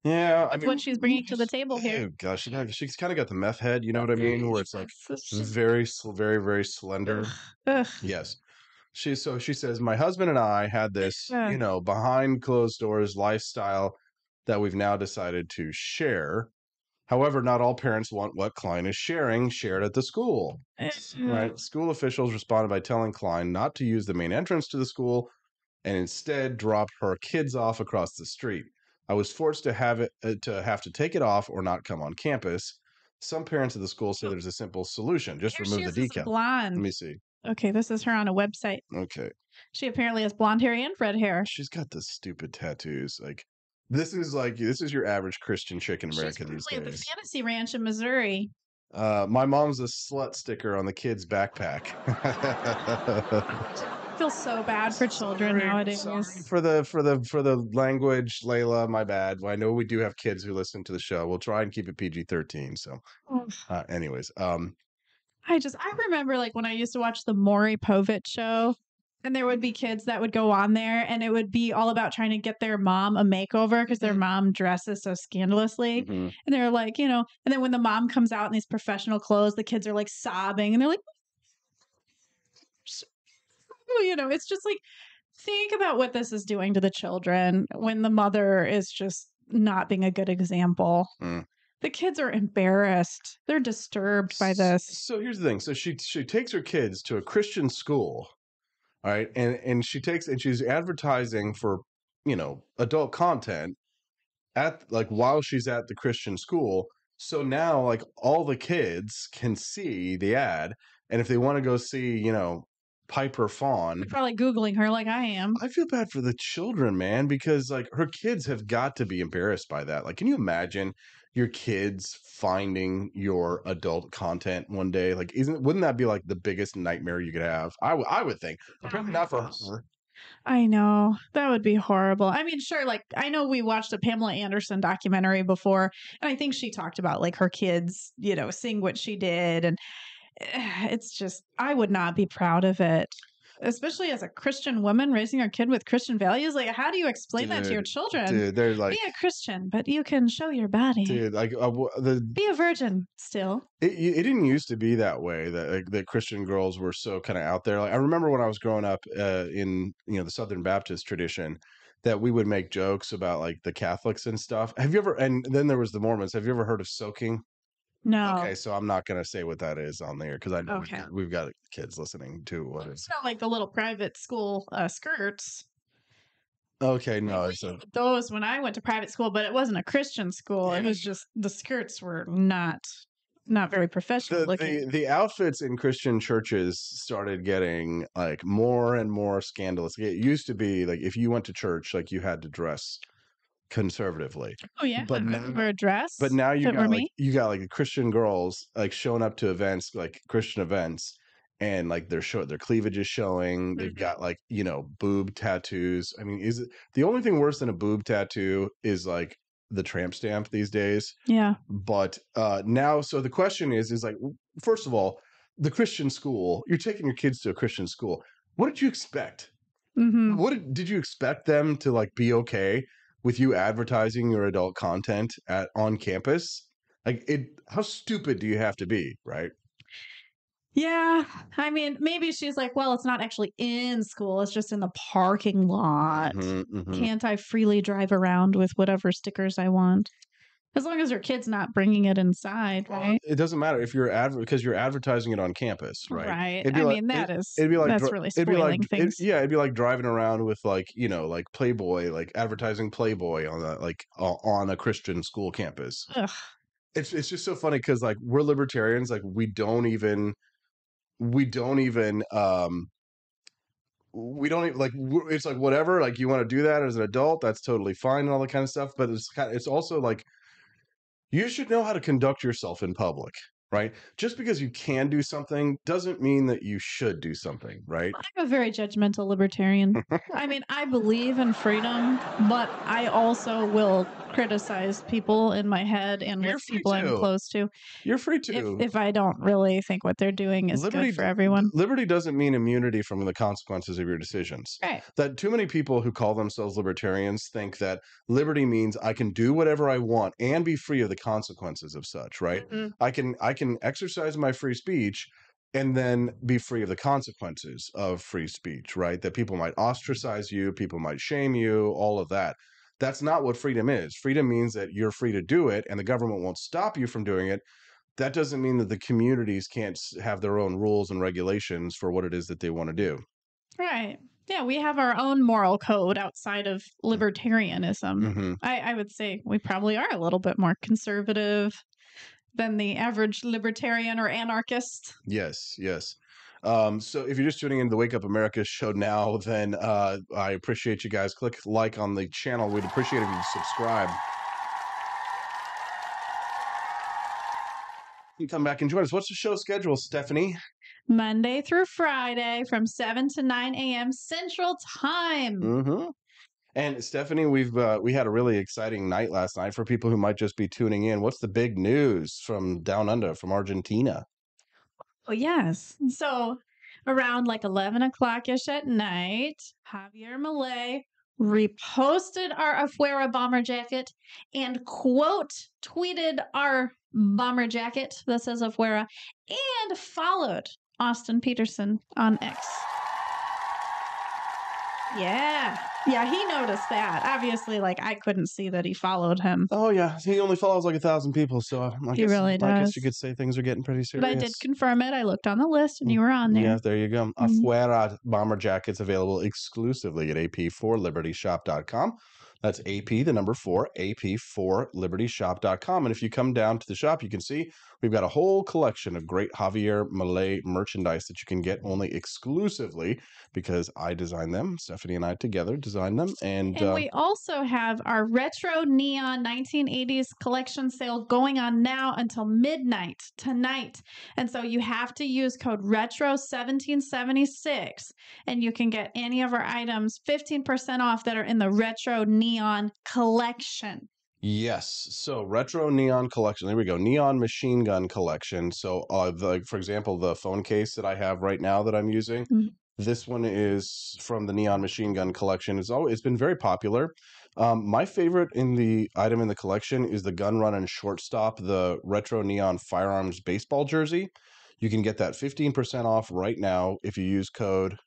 Yeah, I That's mean, what she's bringing to the table here. oh gosh, she's kind of got the meth head, you know what I mean? Where it's like It's just- very, very, very slender. Ugh. Yes. She says, my husband and I had this, Yeah. behind closed doors lifestyle that we've now decided to share. However, not all parents want what Klein is shared at the school. Right? School officials responded by telling Klein not to use the main entrance to the school and instead drop her kids off across the street. I was forced to have to take it off or not come on campus. Some parents of the school say there's a simple solution. Just Here remove she the is, this decal. blonde. Let me see. Okay, this is her on a website. Okay. She apparently has blonde hair and red hair. She's got the stupid tattoos. This is your average Christian chick in America She's these probably at the days. Fantasy Ranch in Missouri. My mom's a slut sticker on the kid's backpack. I feel so bad for children nowadays. for the language, Layla, my bad. Well, I know we do have kids who listen to the show. We'll try and keep it PG-13. So, anyways, I remember like when I used to watch the Maury Povich show, and there would be kids that would go on there, and it would be all about trying to get their mom a makeover because their mom dresses so scandalously. And they're like, and then when the mom comes out in these professional clothes, the kids are like sobbing, and they're like, it's just like, think about what this is doing to the children when the mother is just not being a good example. The kids are embarrassed. They're disturbed by this. So here's the thing. So she takes her kids to a Christian school, all right, and she's advertising for adult content while she's at the Christian school. So now like all the kids can see the ad, and if they want to go see Piper Fawn, They're probably Googling her like I am. I feel bad for the children, man, because like her kids have got to be embarrassed by that. Like, can you imagine your kids finding your adult content one day? Like, wouldn't that be like the biggest nightmare you could have? I would think. Apparently not for her. I know. That would be horrible. I mean, sure, like I know we watched a Pamela Anderson documentary before, and I think she talked about like her kids, seeing what she did, and it's just, I would not be proud of it, especially as a Christian woman raising her kid with Christian values. Like, how do you explain that to your children? Dude, they're like, be a Christian, but you can show your body. dude, like Be a virgin still. it didn't used to be that way, that Christian girls were so kind of out there. Like, I remember when I was growing up in the Southern Baptist tradition, that we would make jokes about like the Catholics and stuff. Have you ever? And then there was the Mormons. Have you ever heard of soaking? No. Okay, so I'm not gonna say what that is on there because I know Okay. we've got kids listening to what It's is. not like the little private school skirts. Okay, no, it's Those when I went to private school, but it wasn't a Christian school. It was just the skirts were not very professional looking. the outfits in Christian churches started getting like more and more scandalous. It used to be like if you went to church, like you had to dress conservatively. Oh yeah, But I now, wear a dress. but now if it were me. you got like Christian girls like showing up to events like Christian events and like their cleavage is showing. They've got like, you know, boob tattoos. I mean, is it the only thing worse than a boob tattoo is like the tramp stamp these days? Yeah. But now, so the question is like, first of all, the Christian school, you're taking your kids to a Christian school. What did you expect? Mm-hmm. Did you expect them to like be okay with you advertising your adult content on campus? Like how stupid do you have to be, right? Yeah. I mean, maybe she's like, well, it's not actually in school. It's just in the parking lot. Can't I freely drive around with whatever stickers I want? As long as your kid's not bringing it inside, right? It doesn't matter if you're because you're advertising it on campus, right? Right. It'd be I like, mean, that's really it'd be like spoiling things. it'd be like driving around with like, you know, like Playboy, like advertising Playboy on a Christian school campus. Ugh. It's just so funny because like we're libertarians, like we don't even like it's like whatever, like you want to do that as an adult, that's totally fine and all that kind of stuff, but it's also like you should know how to conduct yourself in public, right? Just because you can do something doesn't mean that you should do something, right? I'm a very judgmental libertarian. I mean, I believe in freedom, but I also will criticize people in my head and with people I'm close to. You're free to. If I don't really think what they're doing is good for everyone. Liberty doesn't mean immunity from the consequences of your decisions. Right. That too many people who call themselves libertarians think that liberty means I can do whatever I want and be free of the consequences of such, right? Mm-hmm. I can exercise my free speech and then be free of the consequences of free speech, right? That people might ostracize you, people might shame you, all of that. That's not what freedom is. Freedom means that you're free to do it and the government won't stop you from doing it. That doesn't mean that the communities can't have their own rules and regulations for what it is that they want to do. Right. Yeah, we have our own moral code outside of libertarianism. Mm-hmm. I would say we probably are a little bit more conservative than the average libertarian or anarchist. Yes, yes. So if you're just tuning into the Wake Up America show now, then I appreciate you guys. Click like on the channel. We'd appreciate if you subscribe. You come back and join us. What's the show schedule, Stephanie? Monday through Friday from 7 to 9 a.m. Central Time. Mm-hmm. And Stephanie, we had a really exciting night last night for people who might just be tuning in. What's the big news from down under, from Argentina? Oh, yes. So around like 11 o'clock-ish at night, Javier Milei reposted our Afuera bomber jacket and quote tweeted our bomber jacket that says Afuera and followed Austin Peterson on X. Yeah, he noticed that. Obviously, like I couldn't see that he followed him. Oh yeah, he only follows like 1,000 people, so I guess you could say things are getting pretty serious. But I did confirm it. I looked on the list, and you were on there. Yeah, there you go. Afuera bomber jackets available exclusively at ap4libertyshop.com. That's AP, the number 4, ap4libertyshop.com. And if you come down to the shop, you can see we've got a whole collection of great Javier Milei merchandise that you can get only exclusively because I designed them. Stephanie and I together designed them. And we also have our retro neon 1980s collection sale going on now until midnight tonight. And so you have to use code RETRO1776 and you can get any of our items 15% off that are in the retro neon collection. Yes. So retro neon collection. There we go. Neon machine gun collection. So for example, the phone case that I have right now that I'm using, this one is from the neon machine gun collection. It's been very popular. My favorite item in the collection is the Gun Run and Shortstop, the retro neon firearms baseball jersey. You can get that 15% off right now if you use code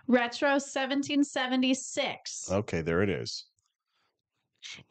Retro 1776. Okay, there it is.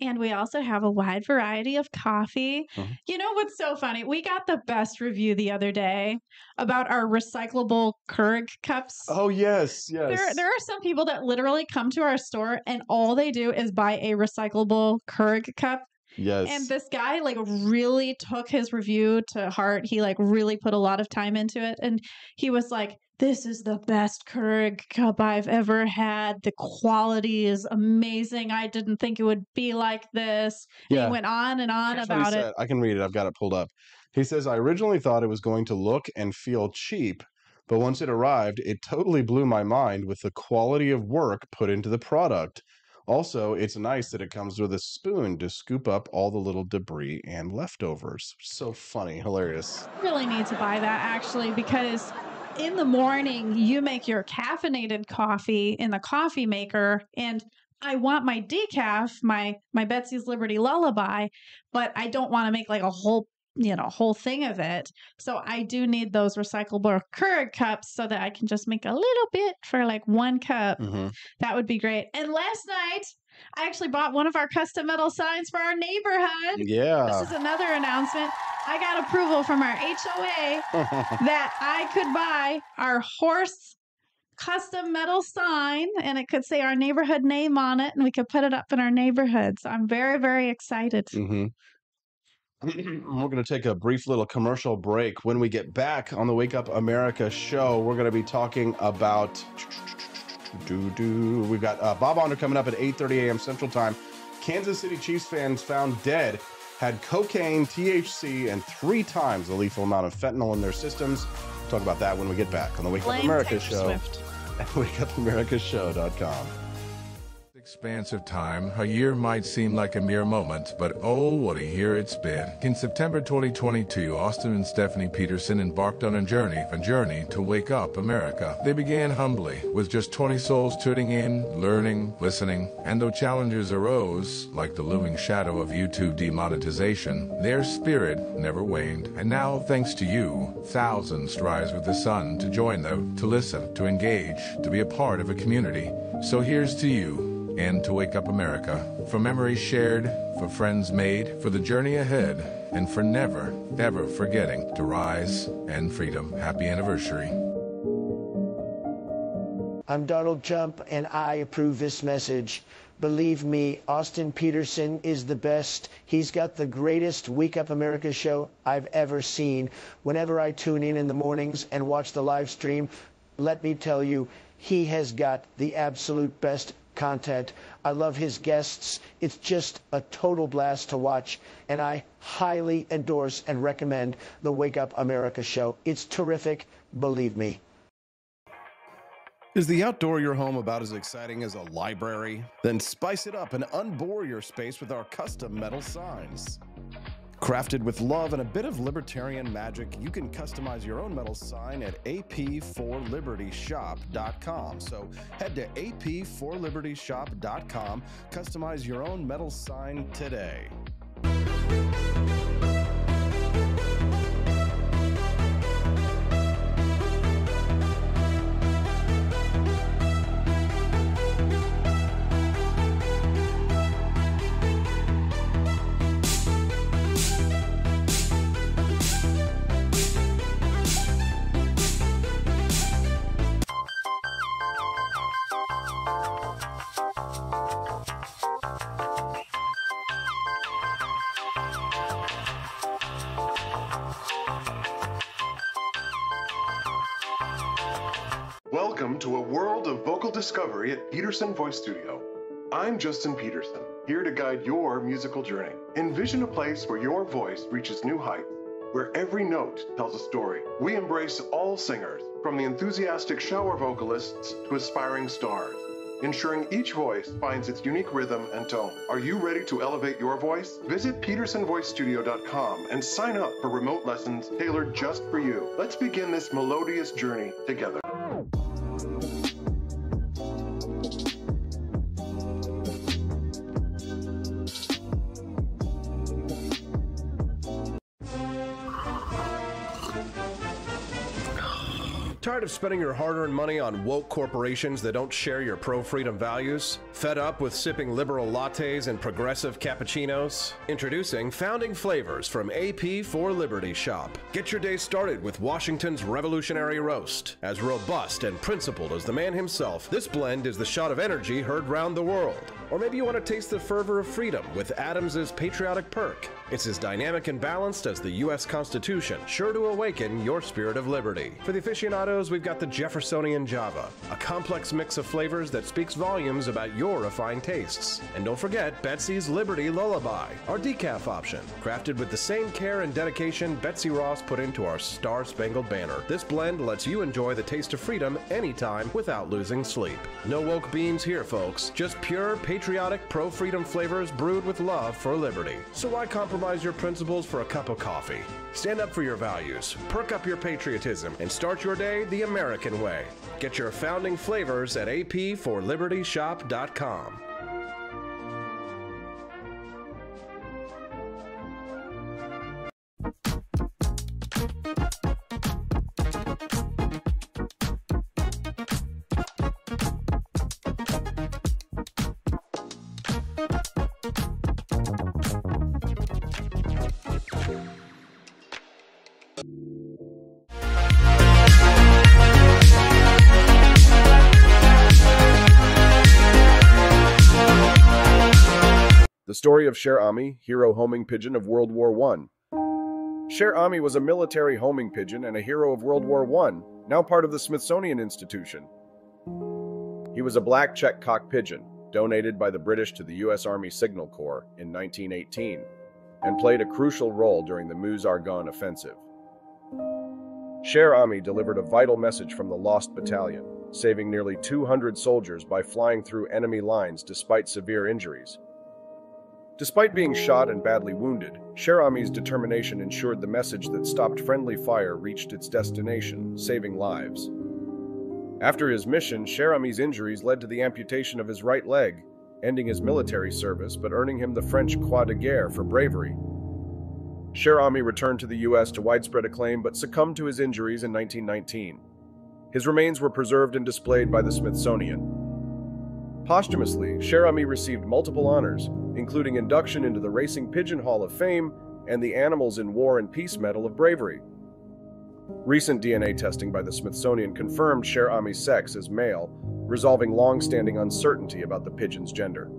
And we also have a wide variety of coffee. Mhm. You know what's so funny? We got the best review the other day about our recyclable Keurig cups. Oh, yes, yes. There are some people that literally come to our store and all they do is buy a recyclable Keurig cup. Yes. And this guy like really took his review to heart. He like really put a lot of time into it. And he was like, this is the best Keurig cup I've ever had. The quality is amazing. I didn't think it would be like this. And Yeah. he went on and on Here's what he about it. said. I can read it. I've got it pulled up. He says, I originally thought it was going to look and feel cheap, but once it arrived, it totally blew my mind with the quality of work put into the product. Also, it's nice that it comes with a spoon to scoop up all the little debris and leftovers. So funny, hilarious. Really need to buy that actually because in the morning you make your caffeinated coffee in the coffee maker and I want my decaf, my Betsy's Liberty Lullaby, but I don't want to make like a whole thing of it. So I do need those recyclable Keurig cups so that I can just make a little bit for like 1 cup. Mhm. That would be great. And last night, I actually bought one of our custom metal signs for our neighborhood. Yeah. This is another announcement. I got approval from our HOA that I could buy our horse custom metal sign and it could say our neighborhood name on it and we could put it up in our neighborhood. So I'm very, very excited. Mm-hmm. We're going to take a brief little commercial break. When we get back on the Wake Up America show, we're going to be talking about... We've got Bob Onder coming up at 8:30 a.m. Central Time. Kansas City Chiefs fans found dead had cocaine, THC, and 3 times the lethal amount of fentanyl in their systems. We'll talk about that when we get back on the Wake Up Blame America Taylor show Swift. at wakeupamericashow.com. Expanse of time, a year might seem like a mere moment, but oh, what a year it's been. In September 2022, Austin and Stephanie Peterson embarked on a journey to wake up America. They began humbly, with just 20 souls tuning in, learning, listening, and though challenges arose, like the looming shadow of YouTube demonetization, their spirit never waned. And now, thanks to you, thousands rise with the sun to join them, to listen, to engage, to be a part of a community. So here's to you, and to Wake Up America, for memories shared, for friends made, for the journey ahead, and for never, ever forgetting to rise and freedom. Happy anniversary. I'm Donald Trump, and I approve this message. Believe me, Austin Peterson is the best. He's got the greatest Wake Up America show I've ever seen. Whenever I tune in the mornings and watch the live stream, let me tell you, he has got the absolute best content. I love his guests. It's just a total blast to watch, and I highly endorse and recommend the Wake Up America show. It's terrific, believe me. Is the outdoor your home about as exciting as a library? Then spice it up and unbore your space with our custom metal signs. Crafted with love and a bit of libertarian magic, you can customize your own metal sign at ap4libertyshop.com. So head to ap4libertyshop.com, customize your own metal sign today. Welcome to a world of vocal discovery at Peterson Voice Studio. I'm Justin Peterson, here to guide your musical journey. Envision a place where your voice reaches new heights, where every note tells a story. We embrace all singers, from the enthusiastic shower vocalists to aspiring stars, ensuring each voice finds its unique rhythm and tone. Are you ready to elevate your voice? Visit petersonvoicestudio.com and sign up for remote lessons tailored just for you. Let's begin this melodious journey together. Tired of spending your hard-earned money on woke corporations that don't share your pro-freedom values? Fed up with sipping liberal lattes and progressive cappuccinos? Introducing Founding Flavors from AP for Liberty Shop. Get your day started with Washington's Revolutionary Roast. As robust and principled as the man himself, this blend is the shot of energy heard round the world. Or maybe you want to taste the fervor of freedom with Adams's Patriotic Perk. It's as dynamic and balanced as the U.S. Constitution, sure to awaken your spirit of liberty. For the aficionados, we've got the Jeffersonian Java, a complex mix of flavors that speaks volumes about your refined tastes. And don't forget Betsy's Liberty Lullaby, our decaf option, crafted with the same care and dedication Betsy Ross put into our Star-Spangled Banner. This blend lets you enjoy the taste of freedom anytime without losing sleep. No woke beans here, folks. Just pure, patriotic, pro-freedom flavors brewed with love for liberty. So why compromise your principles for a cup of coffee? Stand up for your values, perk up your patriotism, and start your day the American way. Get your Founding Flavors at apforlibertyshop.com. The story of Cher Ami, hero homing pigeon of World War I. Cher Ami was a military homing pigeon and a hero of World War I, now part of the Smithsonian Institution. He was a black check-cock pigeon, donated by the British to the U.S. Army Signal Corps in 1918, and played a crucial role during the Meuse-Argonne offensive. Cher Ami delivered a vital message from the Lost Battalion, saving nearly 200 soldiers by flying through enemy lines despite severe injuries. Despite being shot and badly wounded, Cher Ami's determination ensured the message that stopped friendly fire reached its destination, saving lives. After his mission, Cher Ami's injuries led to the amputation of his right leg, ending his military service but earning him the French Croix de Guerre for bravery. Cher Ami returned to the U.S. to widespread acclaim but succumbed to his injuries in 1919. His remains were preserved and displayed by the Smithsonian. Posthumously, Cher Ami received multiple honors, including induction into the Racing Pigeon Hall of Fame and the Animals in War and Peace Medal of Bravery. Recent DNA testing by the Smithsonian confirmed Cher Ami's sex as male, resolving long-standing uncertainty about the pigeon's gender.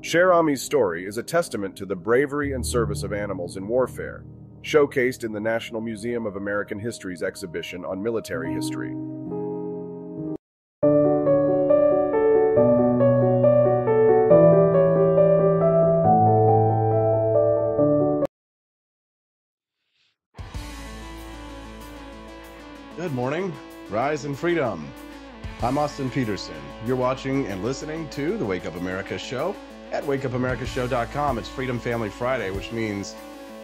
Cher Ami's story is a testament to the bravery and service of animals in warfare, showcased in the National Museum of American History's exhibition on military history. Good morning, rise and freedom. I'm Austin Peterson. You're watching and listening to the Wake Up America show at wakeupamericashow.com. It's Freedom Family Friday, which means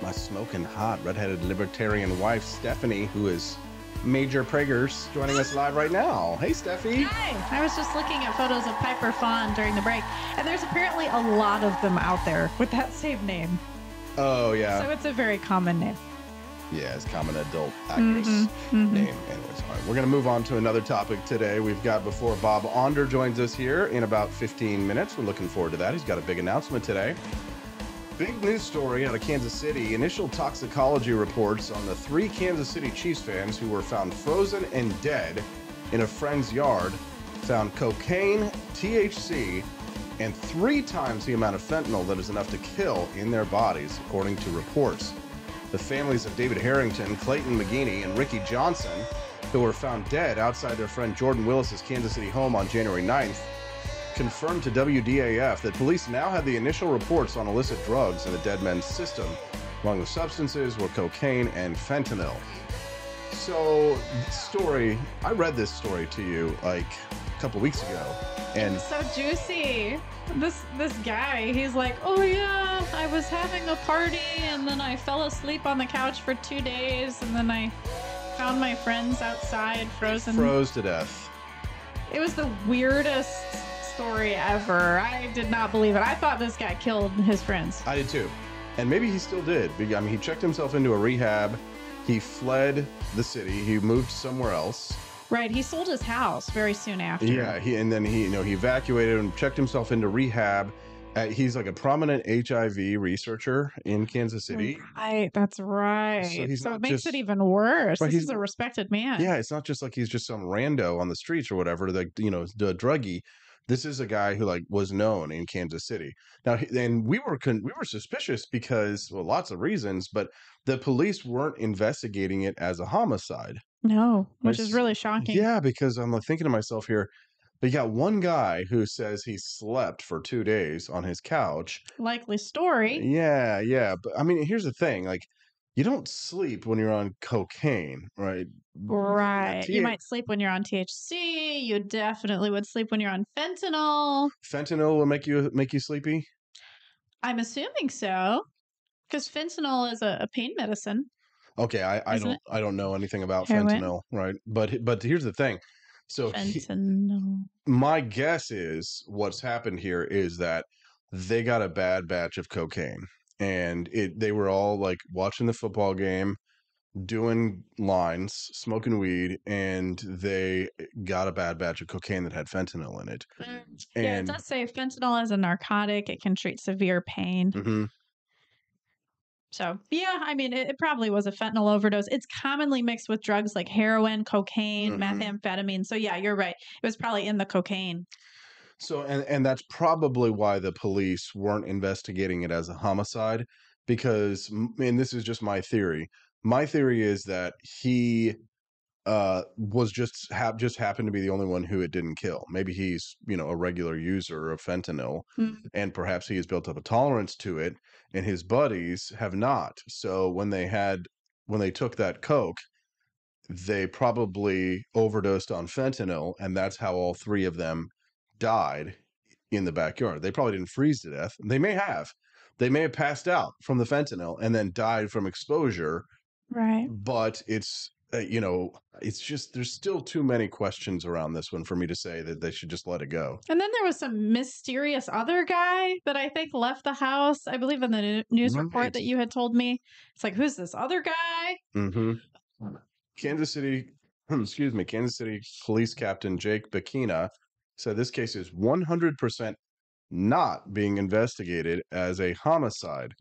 my smoking hot redheaded libertarian wife, Stephanie, who is Major Prager's, joining us live right now. Hey, Steffi. Hi. I was just looking at photos of Piper Fawn during the break, and there's apparently a lot of them out there with that same name. Oh, yeah. So it's a very common name. Yeah, it's common adult actress name. Anyways, all right, we're going to move on to another topic today. We've got before Bob Onder joins us here in about 15 minutes. We're looking forward to that. He's got a big announcement today. Big news story out of Kansas City. Initial toxicology reports on the 3 Kansas City Chiefs fans who were found frozen and dead in a friend's yard found cocaine, THC, and 3 times the amount of fentanyl that is enough to kill in their bodies, according to reports. The families of David Harrington, Clayton McGeeney, and Ricky Johnson, who were found dead outside their friend Jordan Willis's Kansas City home on January 9th, confirmed to WDAF that police now had the initial reports on illicit drugs in the dead men's system. Among the substances were cocaine and fentanyl. So, this story, I read this story to you like a couple weeks ago, and it's so juicy. This guy, he's like, oh yeah, I was having a party and then I fell asleep on the couch for 2 days and then I found my friends outside frozen. Froze to death. It was the weirdest story ever. I did not believe it. I thought this guy killed his friends. I did too. And maybe he still did. I mean, he checked himself into a rehab. He fled the city. He moved somewhere else. Right. He sold his house very soon after. Yeah. He evacuated and checked himself into rehab. He's like a prominent HIV researcher in Kansas City. Right. That's right. So it makes it even worse. This is a respected man. Yeah. It's not just like he's just some rando on the streets or whatever, like, the druggie. This is a guy who was known in Kansas City. Now, and we were suspicious because, well, lots of reasons, but the police weren't investigating it as a homicide. No, which is really shocking. Yeah, because I'm thinking to myself here, you got one guy who says he slept for 2 days on his couch. Likely story. Yeah, yeah. But I mean, here's the thing. You don't sleep when you're on cocaine, right? Right. You might sleep when you're on THC. You definitely would sleep when you're on fentanyl. Fentanyl will make you sleepy? I'm assuming so. Because fentanyl is a pain medicine. Okay, I don't know anything about Heroin? fentanyl, right? But here's the thing. So Fentanyl. my guess is what's happened here is that they got a bad batch of cocaine, and they were all watching the football game, doing lines, smoking weed, and they got a bad batch of cocaine that had fentanyl in it. Yeah, it does say fentanyl is a narcotic. It can treat severe pain. Mm-hmm. So, yeah, I mean, it probably was a fentanyl overdose. It's commonly mixed with drugs like heroin, cocaine, methamphetamine. So, yeah, you're right. It was probably in the cocaine. So, and that's probably why the police weren't investigating it as a homicide, because, and this is just my theory. My theory is that he was just happened to be the only one who it didn't kill. Maybe he's, a regular user of fentanyl, and perhaps he has built up a tolerance to it, and his buddies have not. So when they took that coke, they probably overdosed on fentanyl, and that's how all three of them died in the backyard. They probably didn't freeze to death. They may have passed out from the fentanyl and then died from exposure. Right. But it's it's just, there's still too many questions around this one for me to say that they should just let it go. And then there was some mysterious other guy that I think left the house. I believe in the news report that you had told me. It's like, who's this other guy? Mm-hmm. Kansas City Police Captain Jake Bakina said this case is 100% not being investigated as a homicide.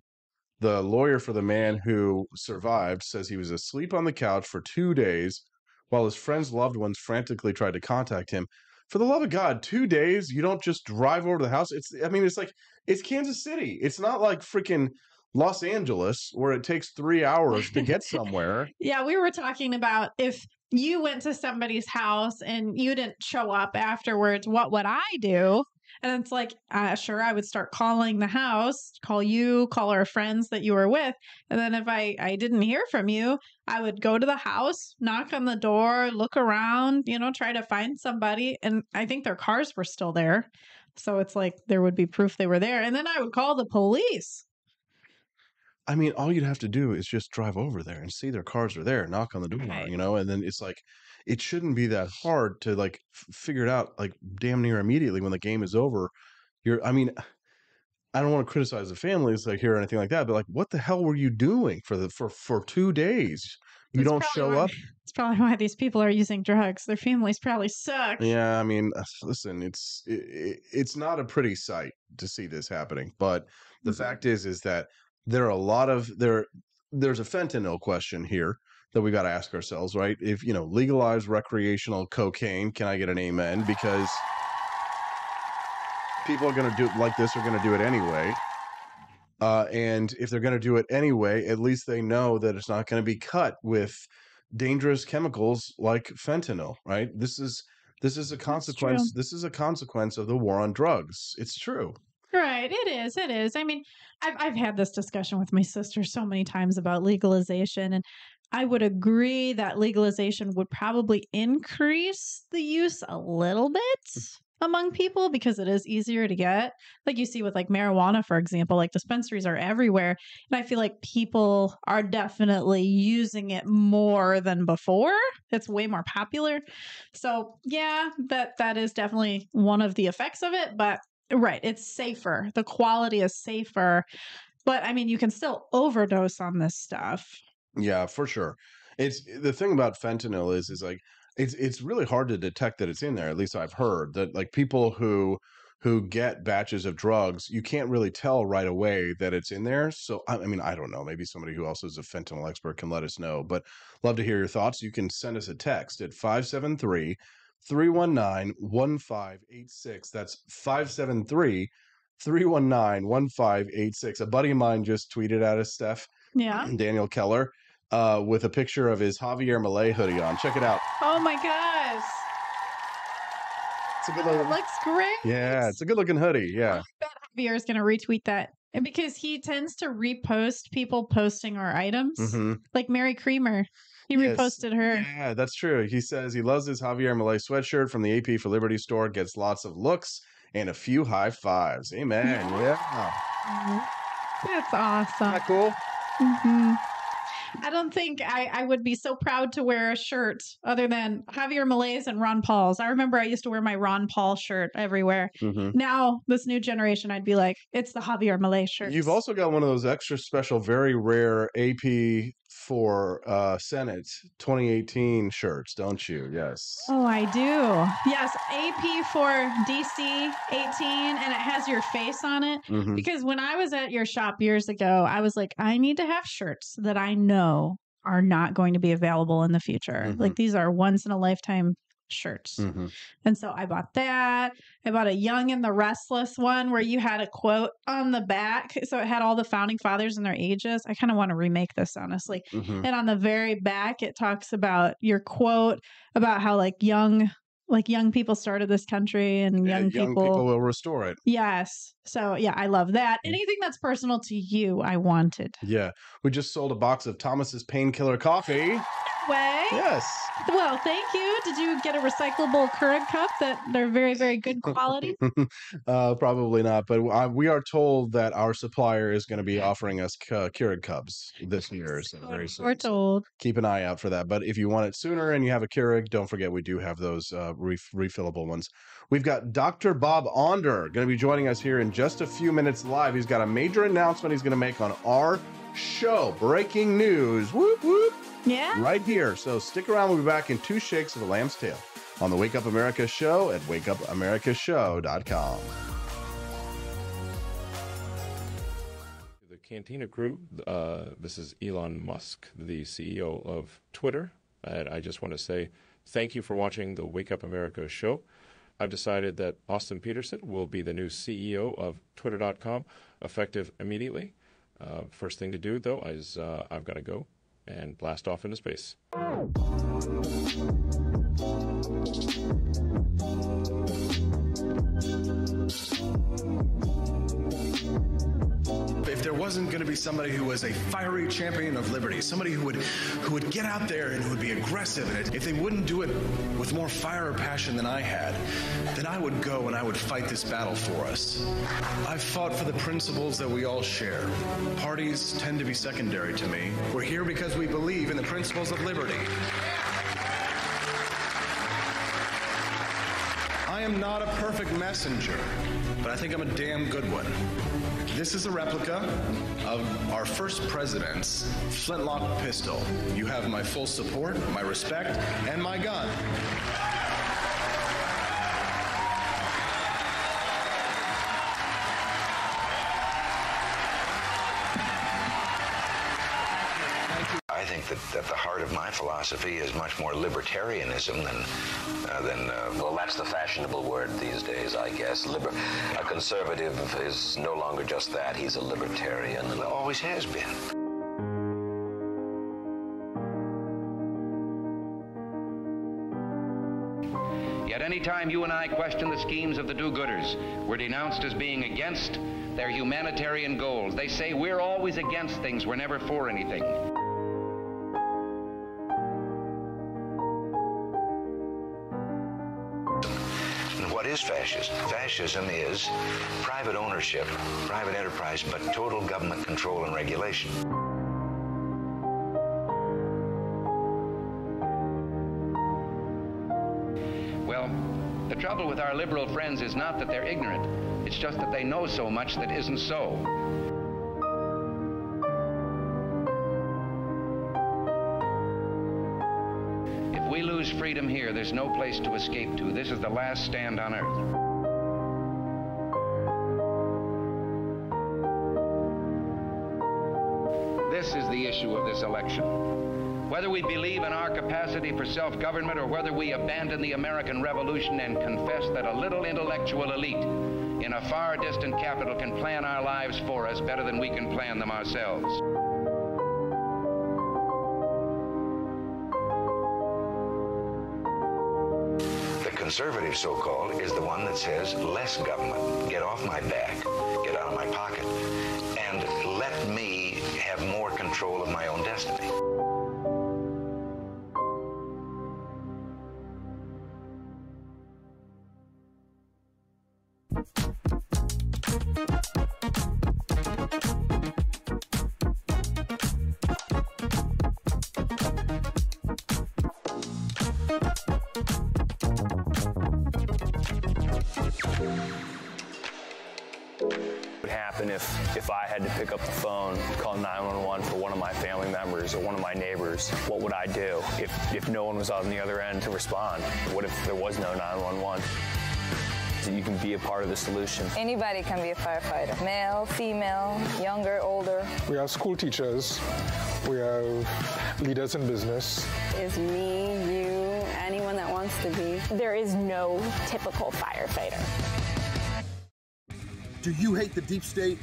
The lawyer for the man who survived says he was asleep on the couch for 2 days while his friends' loved ones frantically tried to contact him. For the love of God, 2 days? You don't just drive over to the house? It's Kansas City. It's not like freaking Los Angeles where it takes 3 hours to get somewhere. Yeah, we were talking about if you went to somebody's house and you didn't show up afterwards, what would I do? And it's like, sure, I would start calling the house, call you, call our friends that you were with. And then if I didn't hear from you, I would go to the house, knock on the door, look around, try to find somebody. And I think their cars were still there. So it's like there would be proof they were there. And then I would call the police. I mean, all you'd have to do is just drive over there and see their cars are there, knock on the door, Right. and then it's like, it shouldn't be that hard to figure it out damn near immediately when the game is over. I don't want to criticize the families here or anything like that, but what the hell were you doing for 2 days? You don't show up. It's probably why these people are using drugs. Their families probably suck. Yeah, I mean, listen, it's not a pretty sight to see this happening, but the fact is that there are a lot of there's a fentanyl question here that we got to ask ourselves, right? If legalize recreational cocaine, can I get an amen? Because people are going to do it like this, are going to do it anyway. And if they're going to do it anyway, at least they know that it's not going to be cut with dangerous chemicals like fentanyl, right? This is a consequence. This is a consequence of the war on drugs. It's true. Right. It is. I mean, I've had this discussion with my sister so many times about legalization, and I would agree that legalization would probably increase the use a little bit among people because it is easier to get. Like you see with marijuana, for example, dispensaries are everywhere. And I feel like people are definitely using it more than before. It's way more popular. So yeah, that is definitely one of the effects of it. But right, it's safer. The quality is safer. But I mean, you can still overdose on this stuff. Yeah, for sure. It's the thing about fentanyl is like it's really hard to detect that it's in there. At least I've heard that like people who get batches of drugs, you can't really tell right away that it's in there. So I mean, I don't know. Maybe somebody who also is a fentanyl expert can let us know. But love to hear your thoughts. You can send us a text at 573-319-1586. That's 573-319-1586. A buddy of mine just tweeted at us, Steph. Yeah. Daniel Keller, with a picture of his Javier Milei hoodie on. Check it out. Oh my gosh. It's a good looking. It looks great. Yeah, it's a good looking hoodie. Yeah. I bet Javier is going to retweet that. And because he tends to repost people posting our items, like Mary Creamer. He reposted her. Yeah, that's true. He says he loves his Javier Milei sweatshirt from the AP for Liberty store, gets lots of looks and a few high fives. Amen. Yeah. That's awesome. Isn't that cool? I don't think I would be so proud to wear a shirt other than Javier Milei's and Ron Paul's. I remember I used to wear my Ron Paul shirt everywhere. Now, this new generation, I'd be like, it's the Javier Milei shirt. You've also got one of those extra special, very rare AP for Senate 2018 shirts, don't you? Yes. Oh, I do. Yes, AP for DC 18, and it has your face on it. Because when I was at your shop years ago, I was like, I need to have shirts that I know are not going to be available in the future. Like these are once in a lifetime shirts. And so I bought that. I bought a Young and the Restless one where you had a quote on the back. So it had all the founding fathers and their ages. I kind of want to remake this, honestly. And on the very back, it talks about your quote about how young people started this country and young people will restore it. Yes. So yeah, I love that. Anything that's personal to you, I wanted. Yeah. We just sold a box of Thomas's Painkiller Coffee. Way. Yes. Well, thank you. Did you get a recyclable Keurig cup that they're very, very good quality? Probably not, but we are told that our supplier is going to be offering us Keurig cups this year. So very soon. We're told. Keep an eye out for that. But if you want it sooner and you have a Keurig, don't forget we do have those refillable ones. We've got Dr. Bob Onder going to be joining us here in just a few minutes live. He's got a major announcement he's going to make on our show. Breaking news. Whoop, whoop. Yeah. Right here. So stick around. We'll be back in 2 shakes of a lamb's tail on the Wake Up America show at wakeupAmericaShow.com. The Cantina crew, this is Elon Musk, the CEO of Twitter. And I just want to say thank you for watching the Wake Up America show. I've decided that Austin Peterson will be the new CEO of Twitter.com, effective immediately. First thing to do, though, is I've got to go and blast off into space. If there wasn't going to be somebody who was a fiery champion of liberty, somebody who would get out there and who would be aggressive, and if they wouldn't do it with more fire or passion than I had, then I would go and I would fight this battle for us. I've fought for the principles that we all share. Parties tend to be secondary to me. We're here because we believe in the principles of liberty. I am not a perfect messenger, but I think I'm a damn good one. This is a replica of our first president's flintlock pistol. You have my full support, my respect, and my gun. I think that the heart of my philosophy is much more libertarianism than well, that's the fashionable word these days, I guess. A conservative is no longer just that. He's a libertarian and always has been. Yet any time you and I question the schemes of the do-gooders, we're denounced as being against their humanitarian goals. They say we're always against things, we're never for anything. What is fascism? Fascism is private ownership, private enterprise, but total government control and regulation. Well, the trouble with our liberal friends is not that they're ignorant. It's just that they know so much that isn't so. freedom here, there's no place to escape to. This is the last stand on earth. This is the issue of this election. Whether we believe in our capacity for self-government or whether we abandon the American Revolution and confess that a little intellectual elite in a far distant capital can plan our lives for us better than we can plan them ourselves. The conservative, so-called, is the one that says less government, get off my back, get out of my pocket, and let me have more control of my own destiny. What would happen if I had to pick up the phone, call 911 for one of my family members or one of my neighbors? What would I do if no one was on the other end to respond? What if there was no 911? So you can be a part of the solution. Anybody can be a firefighter. Male, female, younger, older. We have school teachers. We have leaders in business. Is me, you, anyone that wants to be. There is no typical firefighter. Do you hate the deep state?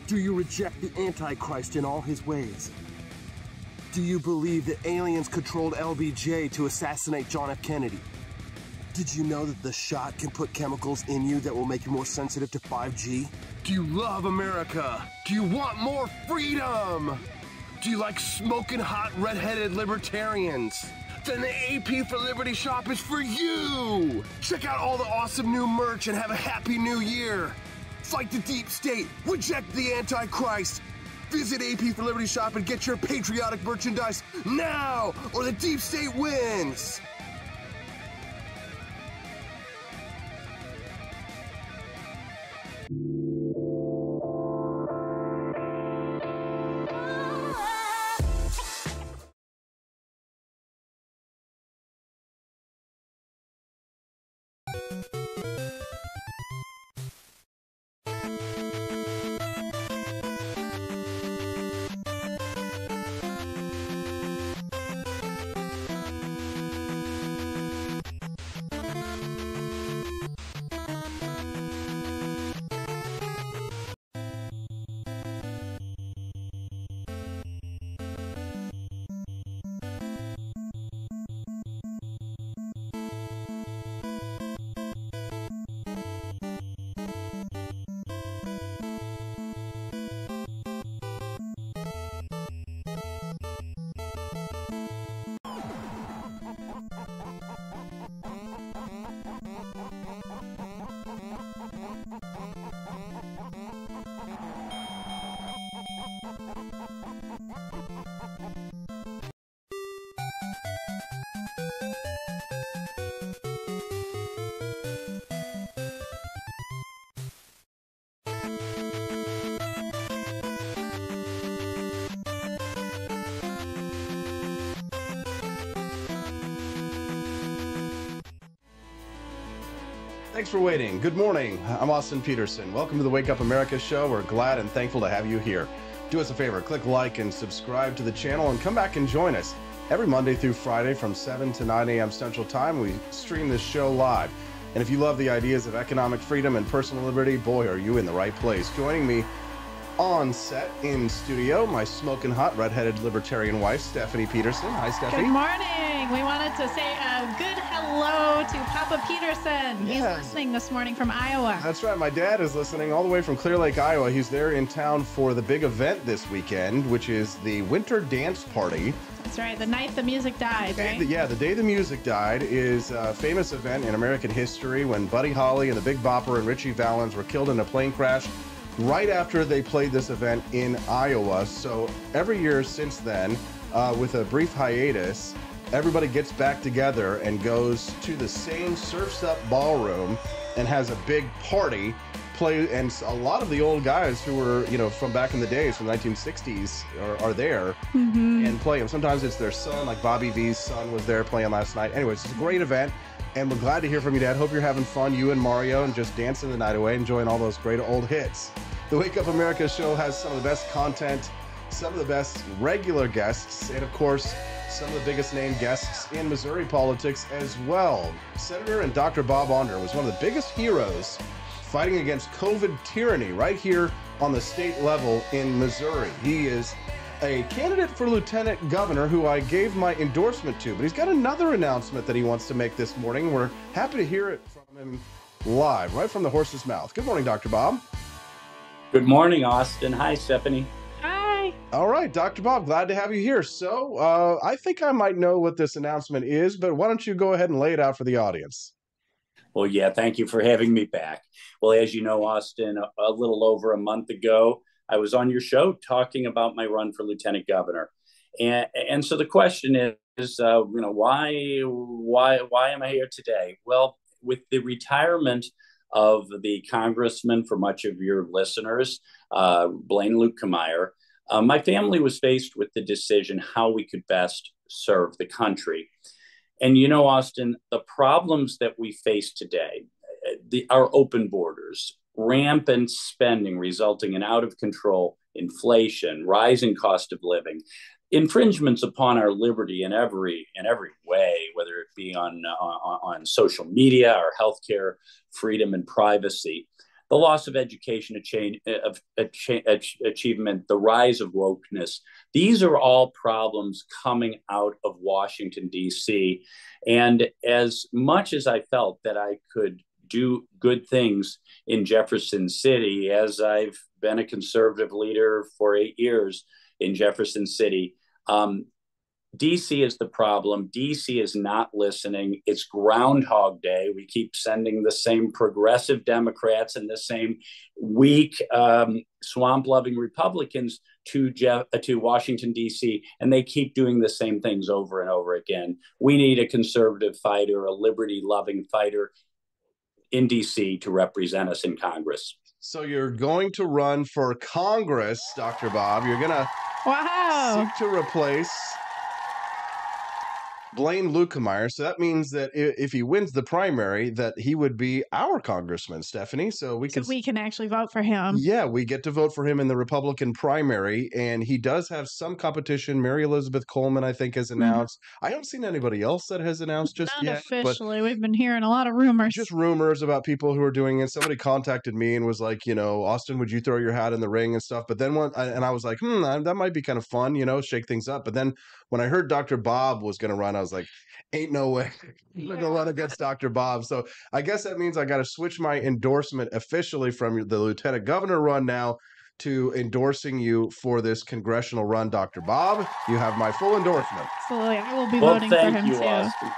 Do you reject the Antichrist in all his ways? Do you believe that aliens controlled LBJ to assassinate John F. Kennedy? Did you know that the shot can put chemicals in you that will make you more sensitive to 5G? Do you love America? Do you want more freedom? Do you like smoking hot red-headed libertarians? Then the AP for Liberty shop is for you! Check out all the awesome new merch and have a happy new year! Fight the deep state, reject the Antichrist! Visit AP for Liberty shop and get your patriotic merchandise now, or the deep state wins! Thanks for waiting. Good morning. I'm Austin Peterson. Welcome to the Wake Up America show. We're glad and thankful to have you here. Do us a favor, click like and subscribe to the channel and come back and join us. Every Monday through Friday from 7 to 9 a.m. Central Time, we stream this show live. And if you love the ideas of economic freedom and personal liberty, boy, are you in the right place. Joining me on set in studio, my smoking hot red-headed libertarian wife, Stephanie Peterson. Hi, Stephanie. Good morning. We wanted to say a good hello to Papa Peterson. He's listening this morning from Iowa. That's right. My dad is listening all the way from Clear Lake, Iowa. He's there in town for the big event this weekend, which is the Winter Dance Party. That's right. The night the music died, right? The day the music died is a famous event in American history when Buddy Holly and the Big Bopper and Richie Valens were killed in a plane crash right after they played this event in Iowa. So every year since then, with a brief hiatus, everybody gets back together and goes to the same Surf's Up ballroom and has a big party, play, and a lot of the old guys who were, from back in the days, from the 1960s, are there and playing. Sometimes it's their son, like Bobby V's son was there playing last night. Anyways, it's a great event, and we're glad to hear from you, Dad. Hope you're having fun, you and Mario, and just dancing the night away, enjoying all those great old hits. The Wake Up America show has some of the best content, some of the best regular guests, and of course, some of the biggest name guests in Missouri politics as well. Senator and Dr. Bob Onder was one of the biggest heroes fighting against COVID tyranny right here on the state level in Missouri. He is a candidate for lieutenant governor who I gave my endorsement to, but he's got another announcement that he wants to make this morning. We're happy to hear it from him live, right from the horse's mouth. Good morning, Dr. Bob. Good morning, Austin. Hi, Stephanie. Hi. All right, Dr. Bob, glad to have you here. So I think I might know what this announcement is, but why don't you go ahead and lay it out for the audience? Well, yeah, thank you for having me back. Well, as you know, Austin, a little over a month ago, I was on your show talking about my run for lieutenant governor. And so the question is, why am I here today? Well, with the retirement of the congressman for much of your listeners, Blaine Luetkemeyer, my family was faced with the decision how we could best serve the country. And Austin, the problems that we face today, our open borders, rampant spending resulting in out of control inflation, rising cost of living, infringements upon our liberty in every way, whether it be on social media, our healthcare freedom and privacy, the loss of education achievement, the rise of wokeness. These are all problems coming out of Washington, D.C. And as much as I felt that I could do good things in Jefferson City, as I've been a conservative leader for 8 years in Jefferson City, DC is the problem. DC is not listening. It's Groundhog Day. We keep sending the same progressive Democrats and the same weak, swamp-loving Republicans to Washington, D.C., and they keep doing the same things over and over again. We need a conservative fighter, a liberty-loving fighter in D.C. to represent us in Congress. So you're going to run for Congress, Dr. Bob. You're going to seek to replace Blaine Luetkemeyer. So that means that if he wins the primary, that he would be our congressman, Stephanie. So we can actually vote for him. Yeah, we get to vote for him in the Republican primary, and he does have some competition. Mary Elizabeth Coleman, I think, has announced. I haven't seen anybody else that has announced just Not yet. officially. We've been hearing a lot of rumors. Just rumors about people who are doing it. Somebody contacted me and was like, Austin, would you throw your hat in the ring and stuff? But then I was like, that might be kind of fun, shake things up. But then when I heard Dr. Bob was going to run, I was like, ain't no way I'm going to run against Dr. Bob. So I guess that means I got to switch my endorsement officially from the lieutenant governor run now to endorsing you for this congressional run, Dr. Bob. You have my full endorsement. Absolutely. I will be voting for him too. Austin.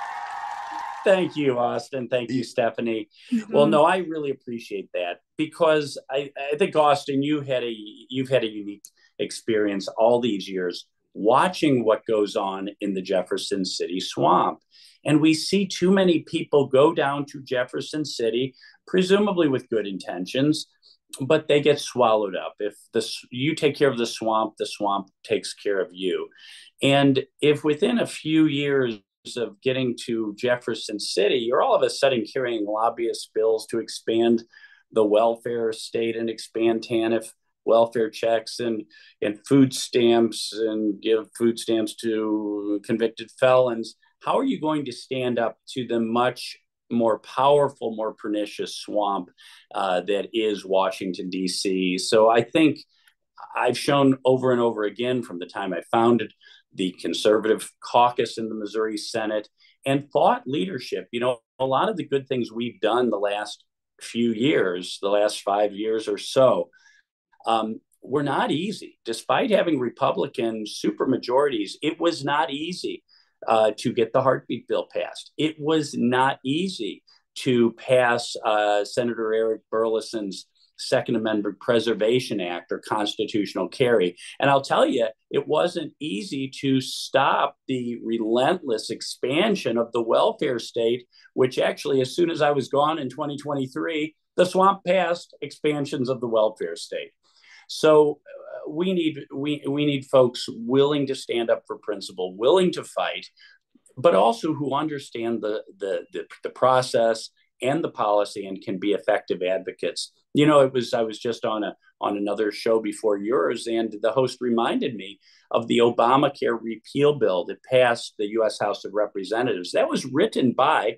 Thank you, Austin. Thank you, Stephanie. Well, no, I really appreciate that because I think, Austin, you've had a unique experience all these years watching what goes on in the Jefferson City swamp. And we see too many people go down to Jefferson City, presumably with good intentions, but they get swallowed up. If you take care of the swamp takes care of you. And if within a few years of getting to Jefferson City, you're all of a sudden carrying lobbyist bills to expand the welfare state and expand TANF welfare checks and food stamps and give food stamps to convicted felons, how are you going to stand up to the much more powerful, more pernicious swamp that is Washington, D.C.? So I think I've shown over and over again from the time I founded the conservative caucus in the Missouri Senate and thought leadership. A lot of the good things we've done the last few years, the last 5 years or so, were not easy. Despite having Republican supermajorities, it was not easy to get the heartbeat bill passed. It was not easy to pass Senator Eric Burleson's Second Amendment Preservation Act, or constitutional carry. And I'll tell you, it wasn't easy to stop the relentless expansion of the welfare state, which actually, as soon as I was gone in 2023, The swamp passed expansions of the welfare state. So we need folks willing to stand up for principle, willing to fight, but also who understand the process and the policy and can be effective advocates. You know, I was just on another show before yours, and the host reminded me of the Obamacare repeal bill that passed the U.S. House of Representatives. That was written by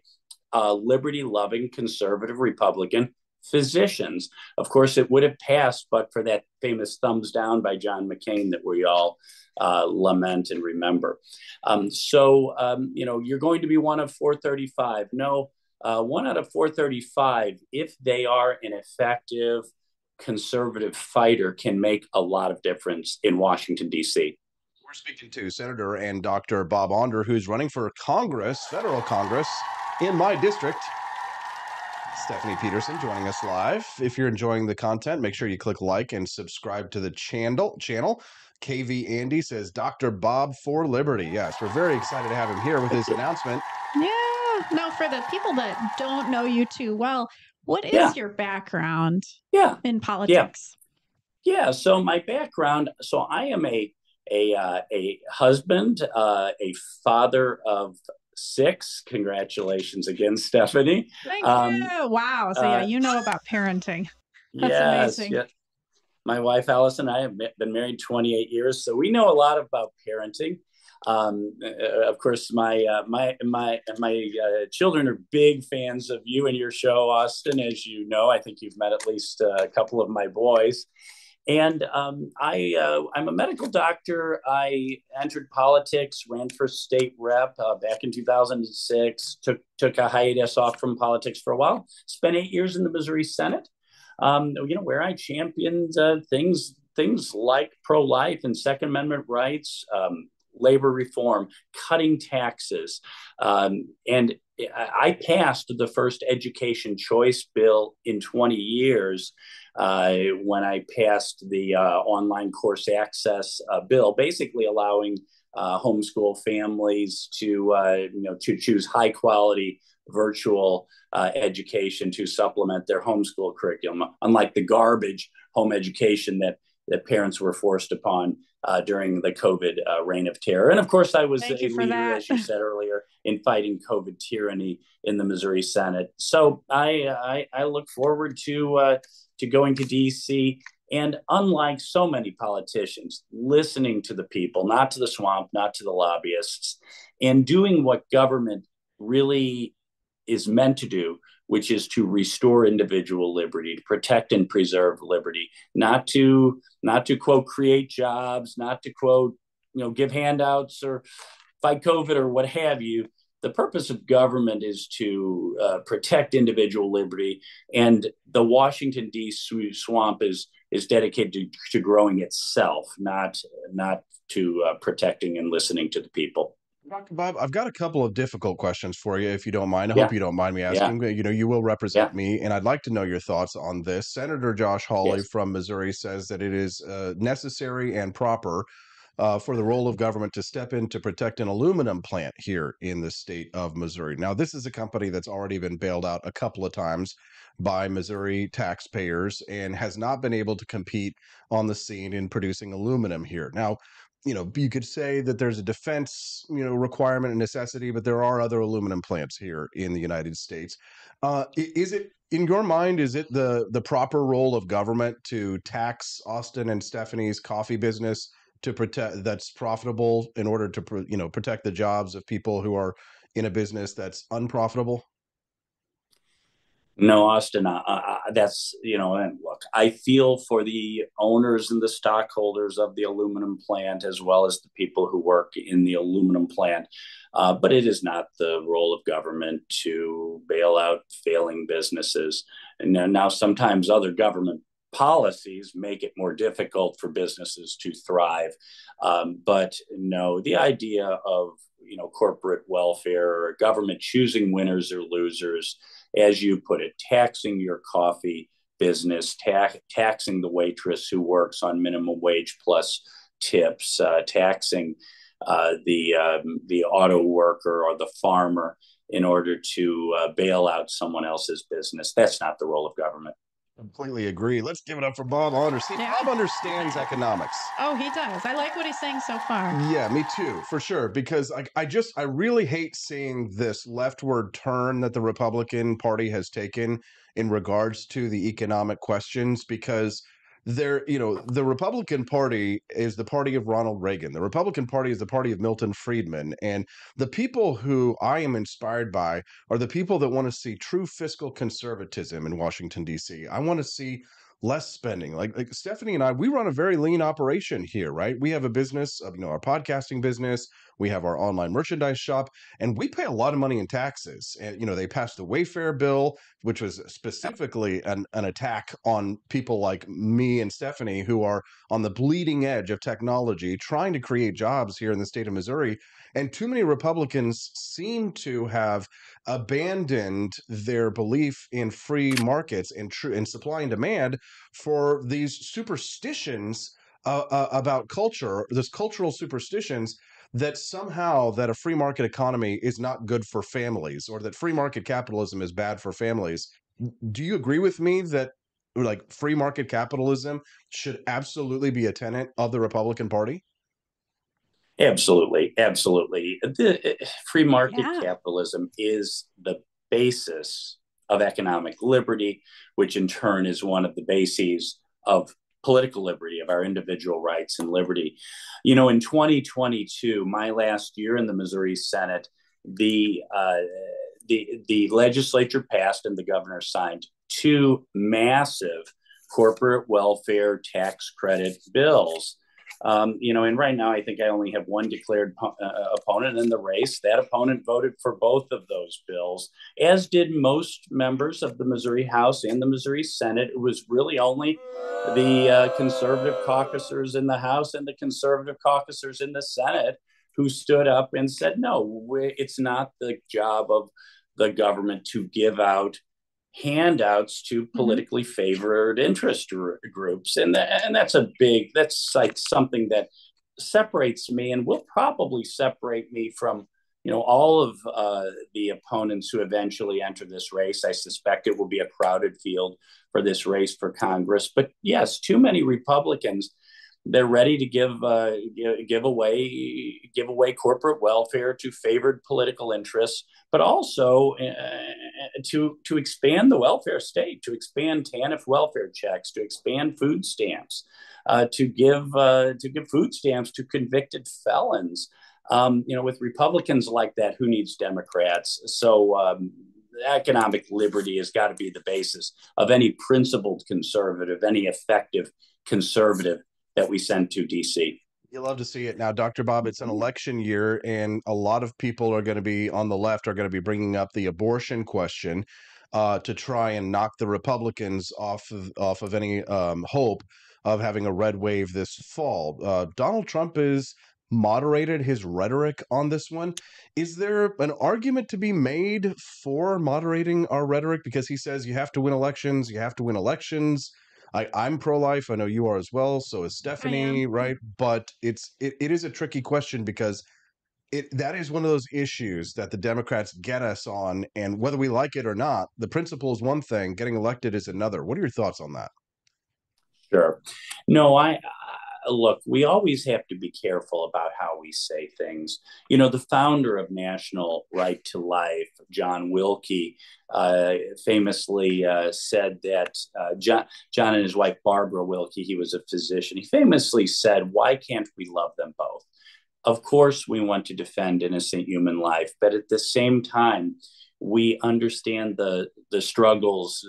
liberty-loving conservative Republican physicians. Of course, it would have passed, but for that famous thumbs down by John McCain that we all lament and remember. You know, you're going to be one of 435. No, one out of 435, if they are an effective conservative fighter, can make a lot of difference in Washington, D.C. We're speaking to Senator and Dr. Bob Onder, who's running for Congress, federal Congress, in my district. Stephanie Peterson joining us live. If you're enjoying the content, make sure you click like and subscribe to the channel. KV Andy says, Dr. Bob for Liberty. Yes, we're very excited to have him here with his announcement. Yeah. Now, for the people that don't know you too well, what is your background in politics? Yeah. So my background, so I am a husband, a father of 6. Congratulations again, Stephanie. Thank you. Wow. So you know about parenting. That's amazing. Yes. My wife, Allison, and I have been married 28 years, so we know a lot about parenting. Of course, my children are big fans of you and your show, Austin. As you know, I think you've met at least a couple of my boys. And I'm a medical doctor. I entered politics, ran for state rep back in 2006, took a hiatus off from politics for a while, spent 8 years in the Missouri Senate, where I championed things like pro-life and Second Amendment rights, labor reform, cutting taxes. And I passed the first education choice bill in 20 years when I passed the online course access bill, basically allowing homeschool families to choose high quality virtual education to supplement their homeschool curriculum, unlike the garbage home education that parents were forced upon during the COVID reign of terror. And of course, I was a leader, as you said earlier, in fighting COVID tyranny in the Missouri Senate. So I look forward to going to DC, and unlike so many politicians, listening to the people, not to the swamp, not to the lobbyists, and doing what government really is meant to do, which is to restore individual liberty, to protect and preserve liberty, not to quote, create jobs, not to quote, give handouts or fight COVID or what have you. The purpose of government is to protect individual liberty, and the Washington, D.C. swamp is dedicated to growing itself, not to protecting and listening to the people. Dr. Bob, I've got a couple of difficult questions for you, if you don't mind. I hope you don't mind me asking. Yeah. You will represent me, and I'd like to know your thoughts on this. Senator Josh Hawley from Missouri says that it is necessary and proper for the role of government to step in to protect an aluminum plant here in the state of Missouri. Now, this is a company that's already been bailed out a couple of times by Missouri taxpayers and has not been able to compete on the scene in producing aluminum here. Now, you could say that there's a defense, requirement and necessity, but there are other aluminum plants here in the United States. Is it, in your mind, is it the proper role of government to tax Austin and Stephanie's coffee business to protect that's profitable in order to protect the jobs of people who are in a business that's unprofitable? No, Austin, that's, and look, I feel for the owners and the stockholders of the aluminum plant, as well as the people who work in the aluminum plant. But it is not the role of government to bail out failing businesses. And now sometimes other government policies make it more difficult for businesses to thrive. But no, the idea of, corporate welfare or government choosing winners or losers, as you put it, taxing your coffee business, taxing the waitress who works on minimum wage plus tips, taxing the auto worker or the farmer, in order to bail out someone else's business. That's not the role of government. Completely agree. Let's give it up for Bob Anders. See, Bob understands economics. Oh, he does. I like what he's saying so far. Yeah, me too, for sure. Because I really hate seeing this leftward turn that the Republican Party has taken in regards to the economic questions, because the Republican Party is the party of Ronald Reagan. The Republican Party is the party of Milton Friedman. And the people who I am inspired by are the people that want to see true fiscal conservatism in Washington, D.C. I want to see less spending. Like Stephanie and I, we run a very lean operation here, right? We have a business, our podcasting business. We have our online merchandise shop, and we pay a lot of money in taxes. And, they passed the Wayfair bill, which was specifically an attack on people like me and Stephanie, who are on the bleeding edge of technology, trying to create jobs here in the state of Missouri. And too many Republicans seem to have abandoned their belief in free markets and supply and demand for these superstitions about culture, this cultural superstitions that somehow that a free market economy is not good for families, or that free market capitalism is bad for families. Do you agree with me that free market capitalism should absolutely be a tenet of the Republican Party? Absolutely. The free market capitalism is the basis of economic liberty, which in turn is one of the bases of political liberty, of our individual rights and liberty. In 2022, my last year in the Missouri Senate, the legislature passed and the governor signed 2 massive corporate welfare tax credit bills. And right now I think I only have one declared opponent in the race. That opponent voted for both of those bills, as did most members of the Missouri House and the Missouri Senate. It was really only the conservative caucusers in the House and the conservative caucusers in the Senate who stood up and said, no, it's not the job of the government to give out handouts to politically favored interest groups. And that's like something that separates me and will probably separate me from, all of the opponents who eventually enter this race. I suspect it will be a crowded field for this race for Congress. But yes, too many Republicans, they're ready to give away corporate welfare to favored political interests, but also to expand the welfare state, to expand TANF welfare checks, to expand food stamps, to give food stamps to convicted felons. With Republicans like that, who needs Democrats? So economic liberty has got to be the basis of any principled conservative, any effective conservative that we send to DC. You love to see it. Now, Dr. Bob, it's an election year, and a lot of people are going to be on the left are going to be bringing up the abortion question to try and knock the Republicans off of any hope of having a red wave this fall. Donald Trump has moderated his rhetoric on this one. Is there an argument to be made for moderating our rhetoric? Because he says you have to win elections, I'm pro-life. I know you are as well. So is Stephanie, right? But it is a tricky question, because that is one of those issues that the Democrats get us on, and whether we like it or not, the principle is one thing, getting elected is another. What are your thoughts on that? Sure. No, look, we always have to be careful about how we say things. The founder of National Right to Life, John Wilkie, famously said that John and his wife, Barbara Wilkie, he was a physician. He famously said, "Why can't we love them both?" Of course, we want to defend innocent human life, but at the same time, we understand the struggles,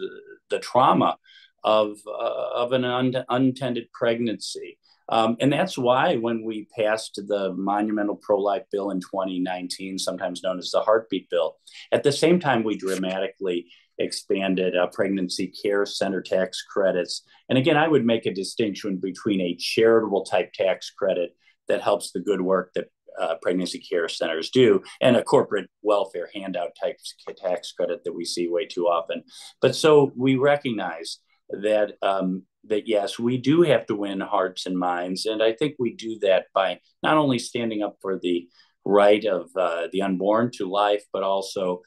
the trauma of an unintended pregnancy. And that's why when we passed the monumental pro-life bill in 2019, sometimes known as the heartbeat bill, at the same time, we dramatically expanded pregnancy care center tax credits. And again, I would make a distinction between a charitable type tax credit that helps the good work that pregnancy care centers do, and a corporate welfare handout type tax credit that we see way too often. But so we recognize that yes, we do have to win hearts and minds. And I think we do that by not only standing up for the right of the unborn to life, but also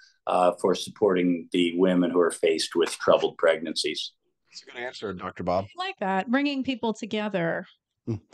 for supporting the women who are faced with troubled pregnancies. That's a good answer, Dr. Bob. I like that. Bringing people together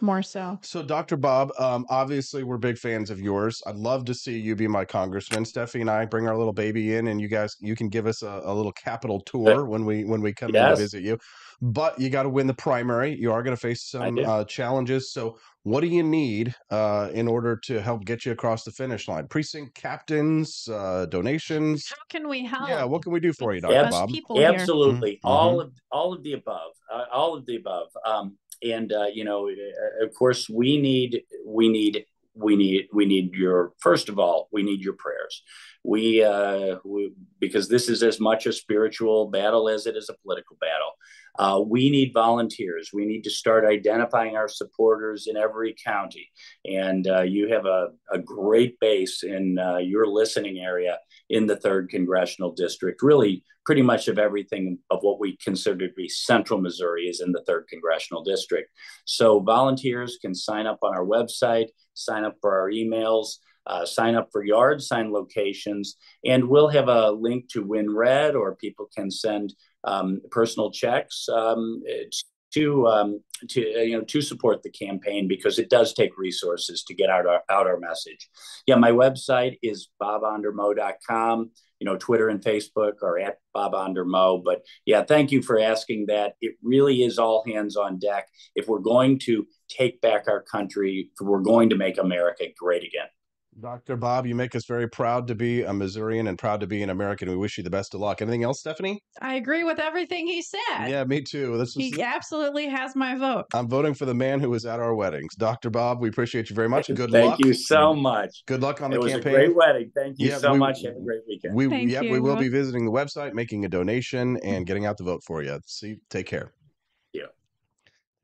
more so. So, Dr. Bob, obviously we're big fans of yours. I'd love to see you be my congressman. Steffi and I bring our little baby in, and you can give us a little Capitol tour when we come in to visit you. But you got to win the primary. You are going to face some challenges. So, what do you need in order to help get you across the finish line? Precinct captains, donations. How can we help? Yeah, what can we do for you, Dr. Bob? Absolutely, all of the above, all of the above. And of course, we need your, first of all, we need your prayers. We because this is as much a spiritual battle as it is a political battle. We need volunteers. We need to start identifying our supporters in every county. And you have a great base in your listening area in the 3rd Congressional District. Really, pretty much of everything of what we consider to be central Missouri is in the 3rd Congressional District. So volunteers can sign up on our website, sign up for our emails, sign up for yard sign locations, and we'll have a link to Win Red, or people can send personal checks to support the campaign, because it does take resources to get out our message. Yeah, my website is bobondermo.com. Twitter and Facebook are at bobondermo. But yeah, thank you for asking that. It really is all hands on deck. If we're going to take back our country, if we're going to make America great again. Dr. Bob, you make us very proud to be a Missourian and proud to be an American. We wish you the best of luck. Anything else, Stephanie? I agree with everything he said. Yeah, me too. He absolutely has my vote. I'm voting for the man who was at our weddings. Dr. Bob, we appreciate you very much. Good luck. Thank you so much. Good luck on the campaign. It was a great wedding. Thank you so much. Have a great weekend. We will be visiting the website, making a donation, and getting out the vote for you. Take care. Yeah.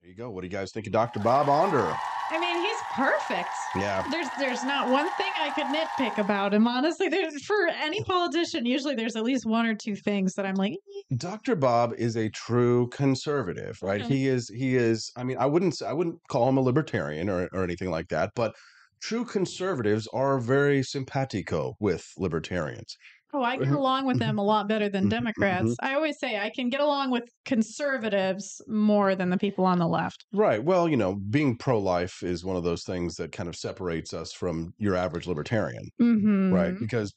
There you go. What do you guys think of Dr. Bob Onder? I mean, he's perfect. Yeah. There's not one thing I could nitpick about him, honestly. For any politician, usually there's at least one or two things that I'm like. Dr. Bob is a true conservative, right? He is. I mean, I wouldn't call him a libertarian or anything like that, but true conservatives are very simpatico with libertarians. Oh, I get along with them a lot better than Democrats. I always say I can get along with conservatives more than the people on the left. Right. Well, being pro-life is one of those things that kind of separates us from your average libertarian, right? Because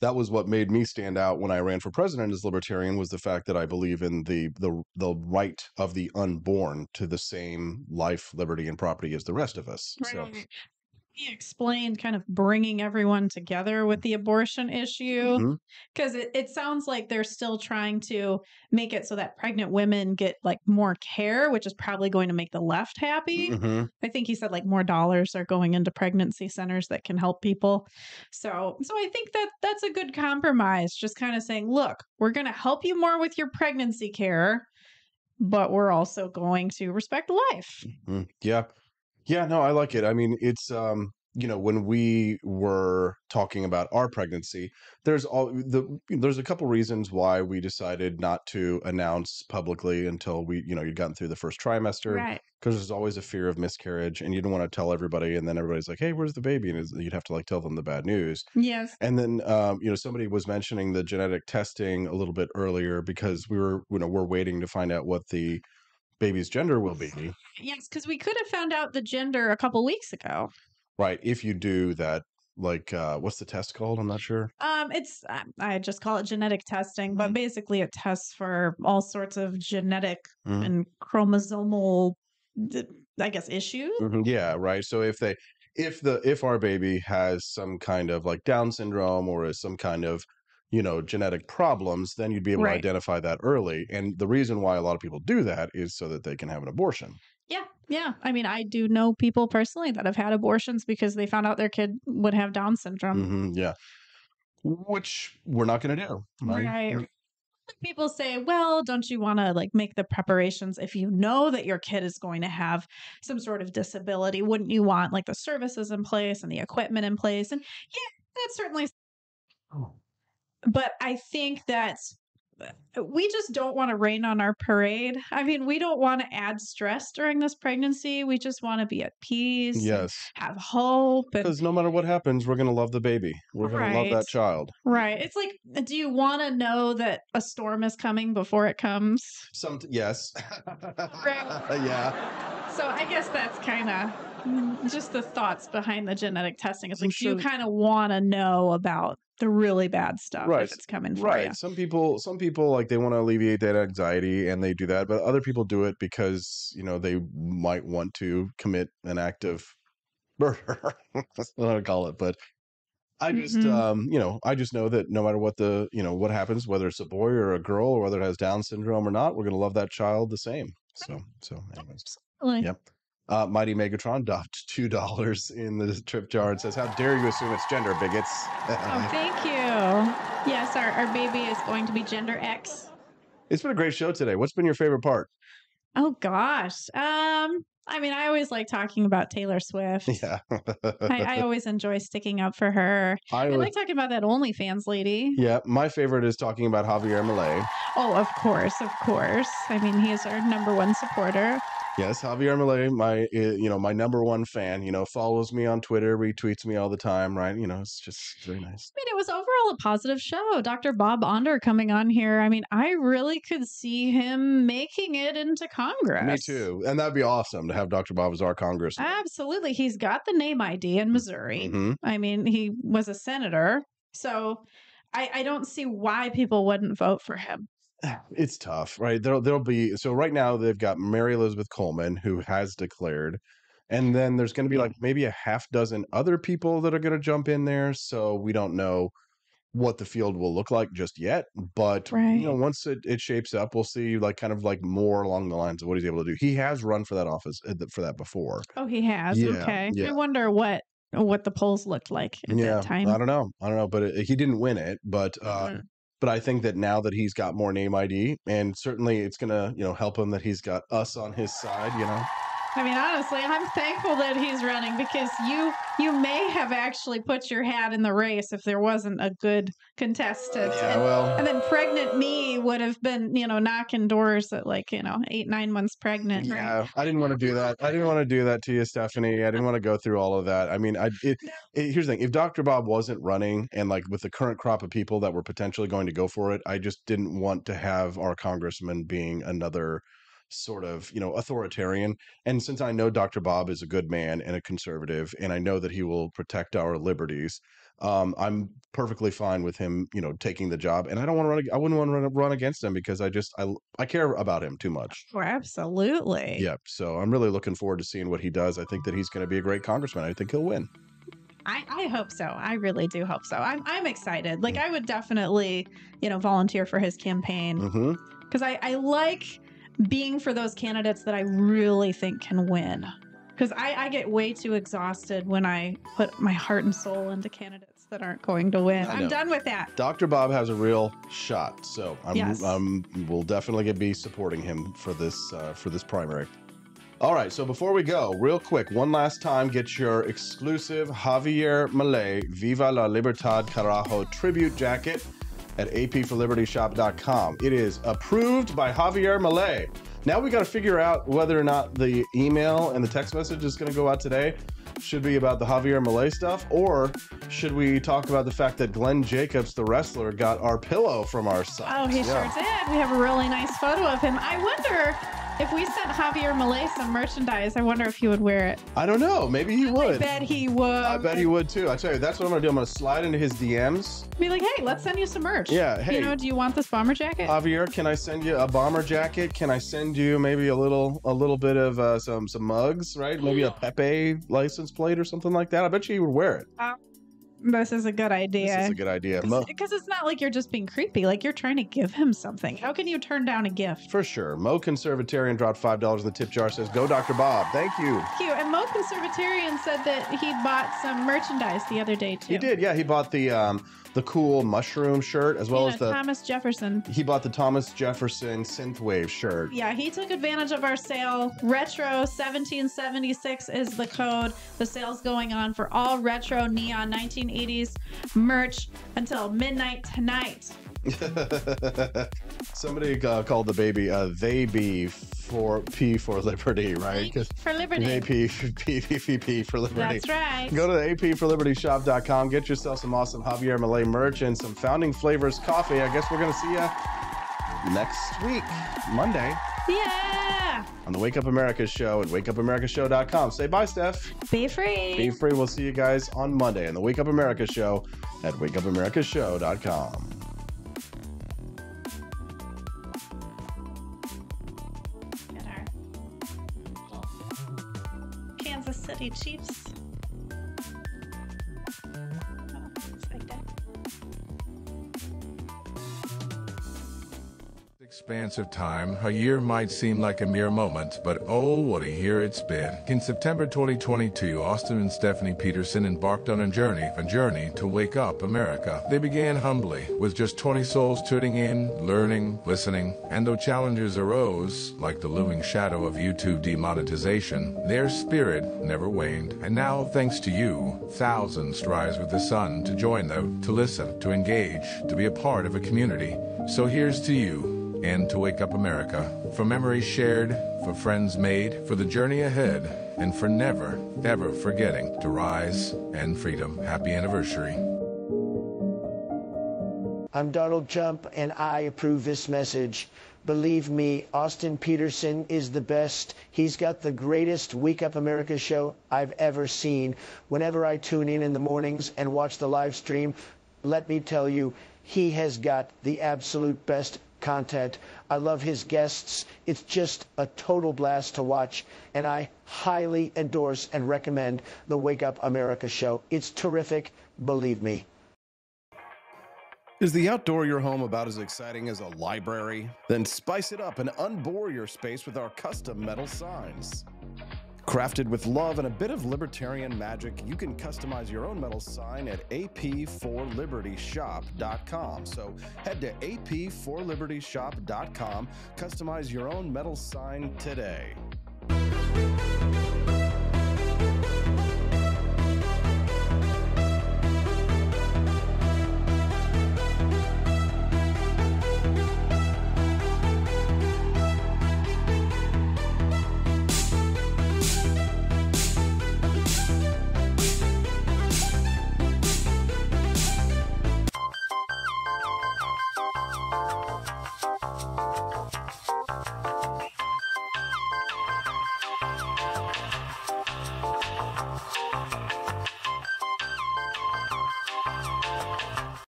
that was what made me stand out when I ran for president as libertarian, was the fact that I believe in the right of the unborn to the same life, liberty, and property as the rest of us. Right. So. He explained kind of bringing everyone together with the abortion issue, because it sounds like they're still trying to make it so that pregnant women get like more care, which is probably going to make the left happy. I think he said like more dollars are going into pregnancy centers that can help people. So I think that's a good compromise, just kind of saying, look, we're going to help you more with your pregnancy care, but we're also going to respect life. Yeah. Yeah, no, I like it. I mean, it's when we were talking about our pregnancy, there's a couple reasons why we decided not to announce publicly until you'd gotten through the first trimester, right? Because there's always a fear of miscarriage, and you don't want to tell everybody, and then everybody's like, "Hey, where's the baby?" And you'd have to like tell them the bad news. Yes. And then somebody was mentioning the genetic testing a little bit earlier, because we're waiting to find out what the baby's gender will be. Yes, because we could have found out the gender a couple weeks ago. Right. If you do that, like, what's the test called? I'm not sure. It's I just call it genetic testing, but basically it tests for all sorts of genetic and chromosomal, I guess, issues. Yeah. Right. So if our baby has some kind of like Down syndrome or is some kind of genetic problems, then you'd be able to identify that early. And the reason why a lot of people do that is so that they can have an abortion. Yeah. Yeah. I mean, I do know people personally that have had abortions because they found out their kid would have Down syndrome. Yeah. Which we're not going to do. Right. People say, well, don't you want to like make the preparations if you know that your kid is going to have some sort of disability? Wouldn't you want like the services in place and the equipment in place? And yeah, that's certainly. But I think that we just don't want to rain on our parade. I mean, we don't want to add stress during this pregnancy. We just want to be at peace. Yes. Have hope. Because no matter what happens, we're going to love the baby. We're going to love that child. Right. It's like, do you want to know that a storm is coming before it comes? Yes. Yeah. So I guess that's kind of just the thoughts behind the genetic testing. It's like, sure. you kind of want to know about the really bad stuff if it's coming for you. Some people like they want to alleviate that anxiety and they do that, but other people do it because, you know, they might want to commit an act of murder. That's not what I call it, but I just, you know, I just know that no matter what what happens, whether it's a boy or a girl or whether it has Down syndrome or not, we're going to love that child the same. So anyways. Absolutely. Yep. Mighty Megatron dropped $2 in the tip jar and says, "How dare you assume it's gender, bigots?" Oh, thank you. Yes, our baby is going to be gender X. It's been a great show today. What's been your favorite part? Oh gosh. I mean, I always like talking about Taylor Swift. Yeah. I always enjoy sticking up for her. I like talking about that OnlyFans lady. Yeah, my favorite is talking about Javier Milei. Oh, of course. I mean, he is our #1 supporter. Yes, Javier Milei, my number one fan, follows me on Twitter, retweets me all the time, right? It's just very nice. I mean, it was overall a positive show. Dr. Bob Onder coming on here. I mean, I really could see him making it into Congress. Me too. And that'd be awesome to have Dr. Bob as our congressman. Absolutely. He's got the name ID in Missouri. Mm-hmm. I mean, he was a senator. So I don't see why people wouldn't vote for him. It's tough, right? There'll be, so right now they've got Mary Elizabeth Coleman, who has declared, and then there's going to be like maybe a half dozen other people that are going to jump in there. So we don't know what the field will look like just yet, but once it shapes up, we'll see kind of more along the lines of what he's able to do. He has run for that office for that before. Oh, he has. Yeah, okay. yeah. I wonder what the polls looked like at that time. I don't know, but he didn't win it, but But I think that now that he's got more name ID, and certainly it's gonna, help him that he's got us on his side, I mean, honestly, I'm thankful that he's running because you may have actually put your hat in the race if there wasn't a good contestant. And then pregnant me would have been, knocking doors at 8-9 months pregnant. Yeah, right? I didn't want to do that. I didn't want to do that to you, Stephanie. I didn't want to go through all of that. I mean, here's the thing. If Dr. Bob wasn't running and with the current crop of people that were potentially going to go for it, I just didn't want to have our congressman being another sort of, authoritarian. And since I know Dr. Bob is a good man and a conservative, and I know that he will protect our liberties, I'm perfectly fine with him, taking the job. And I wouldn't want to run against him because I care about him too much. Oh, absolutely. Yeah. So I'm really looking forward to seeing what he does. I think that he's going to be a great congressman. I think he'll win. I hope so. I really do hope so. I'm excited. I would definitely, volunteer for his campaign because I like being for those candidates that I really think can win. Because I get way too exhausted when I put my heart and soul into candidates that aren't going to win. I'm done with that. Dr. Bob has a real shot. So we'll definitely be supporting him for this primary. All right, so before we go, real quick, one last time, get your exclusive Javier Milei Viva la Libertad Carajo tribute jacket at apforlibertyshop.com. It is approved by Javier Milei. Now we got to figure out whether or not the email and the text message is going to go out today should be about the Javier Milei stuff, or should we talk about the fact that Glenn Jacobs, the wrestler, got our pillow from our site? Oh, he sure did. We have a really nice photo of him. I wonder if we sent Javier Milei some merchandise, I wonder if he would wear it. I don't know. Maybe he would. I bet he would. I bet he would too. I tell you, that's what I'm going to do. I'm going to slide into his DMs. Be like, hey, let's send you some merch. Yeah, hey. Do you want this bomber jacket? Javier, can I send you a bomber jacket? Can I send you maybe a little bit of some mugs, right? Maybe a Pepe license plate or something like that. I bet you he would wear it. This is a good idea. This is a good idea. Because it's not like you're just being creepy. You're trying to give him something. How can you turn down a gift? For sure. Mo Conservatarian dropped $5 in the tip jar. Says, go Dr. Bob. Thank you. Thank you. And Mo Conservatarian said that he bought some merchandise the other day, too. He did. Yeah, he bought the cool mushroom shirt as well as the Thomas Jefferson. He bought the Thomas Jefferson synthwave shirt. Yeah, he took advantage of our sale. Retro 1776 is the code. The sale's going on for all retro neon 1980s merch until midnight tonight. Somebody called the baby they be for P for Liberty, right? For Liberty. They P for Liberty. That's right. Go to the apforlibertyshop.com. Get yourself some awesome Javier Milei merch and some Founding Flavors coffee. I guess we're going to see you next week, Monday. Yeah. On the Wake Up America show at wakeupAmericaShow.com. Say bye, Steph. Be free. Be free. We'll see you guys on Monday on the Wake Up America show at wakeupAmericaShow.com. Get our Kansas City Chiefs. Oh, it's like that. Expanse of time, a year might seem like a mere moment, but oh, what a year it's been. In September 2022, Austin and Stephanie Peterson embarked on a journey to wake up America. They began humbly, with just 20 souls tuning in, learning, listening, and though challenges arose, like the looming shadow of YouTube demonetization, their spirit never waned. And now, thanks to you, thousands rise with the sun to join them, to listen, to engage, to be a part of a community. So here's to you, and to Wake Up America, for memories shared, for friends made, for the journey ahead, and for never, ever forgetting to rise and freedom. Happy anniversary. I'm Donald Trump, and I approve this message. Believe me, Austin Peterson is the best. He's got the greatest Wake Up America show I've ever seen. Whenever I tune in the mornings and watch the live stream, let me tell you, he has got the absolute best content. I love his guests. It's just a total blast to watch, and I highly endorse and recommend the Wake Up America show. It's terrific, believe me. Is the outdoor your home about as exciting as a library? Then spice it up and unbore your space with our custom metal signs. Crafted with love and a bit of libertarian magic, you can customize your own metal sign at ap4libertyshop.com. So head to ap4libertyshop.com, customize your own metal sign today.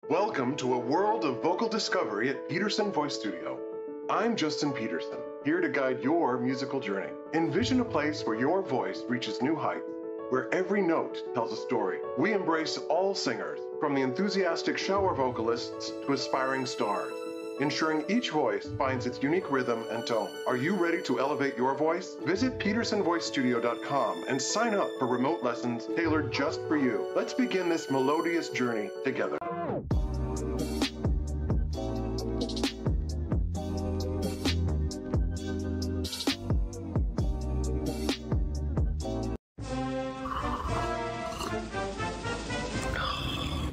Welcome to a world of vocal discovery at Peterson Voice Studio. I'm Justin Peterson, here to guide your musical journey. Envision a place where your voice reaches new heights, where every note tells a story. We embrace all singers, from the enthusiastic shower vocalists to aspiring stars, ensuring each voice finds its unique rhythm and tone. Are you ready to elevate your voice? Visit PetersonVoiceStudio.com and sign up for remote lessons tailored just for you. Let's begin this melodious journey together.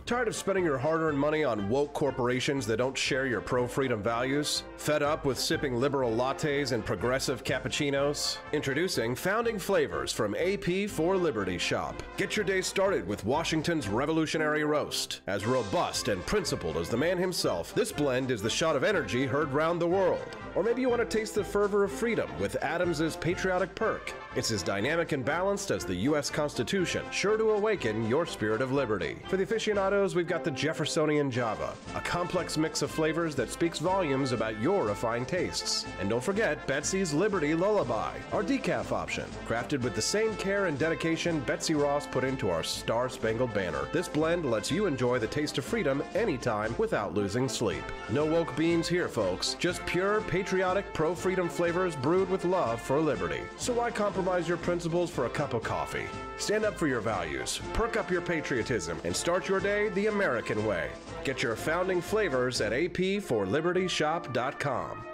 Tired of spending your hard-earned money on woke corporations that don't share your pro-freedom values? Fed up with sipping liberal lattes and progressive cappuccinos? Introducing Founding Flavors from AP for Liberty Shop. Get your day started with Washington's Revolutionary Roast. As robust and principled as the man himself, this blend is the shot of energy heard round the world. Or maybe you want to taste the fervor of freedom with Adams's Patriotic Perk. It's as dynamic and balanced as the U.S. Constitution, sure to awaken your spirit of liberty. For the aficionados, we've got the Jeffersonian Java, a complex mix of flavors that speaks volumes about your refined tastes. And don't forget Betsy's Liberty Lullaby, our decaf option, crafted with the same care and dedication Betsy Ross put into our Star-Spangled Banner. This blend lets you enjoy the taste of freedom anytime without losing sleep. No woke beans here, folks, just pure patriotic pro-freedom flavors brewed with love for liberty. So why compromise your principles for a cup of coffee? Stand up for your values, perk up your patriotism, and start your day the American way. Get your Founding Flavors at ap4libertyshop.com.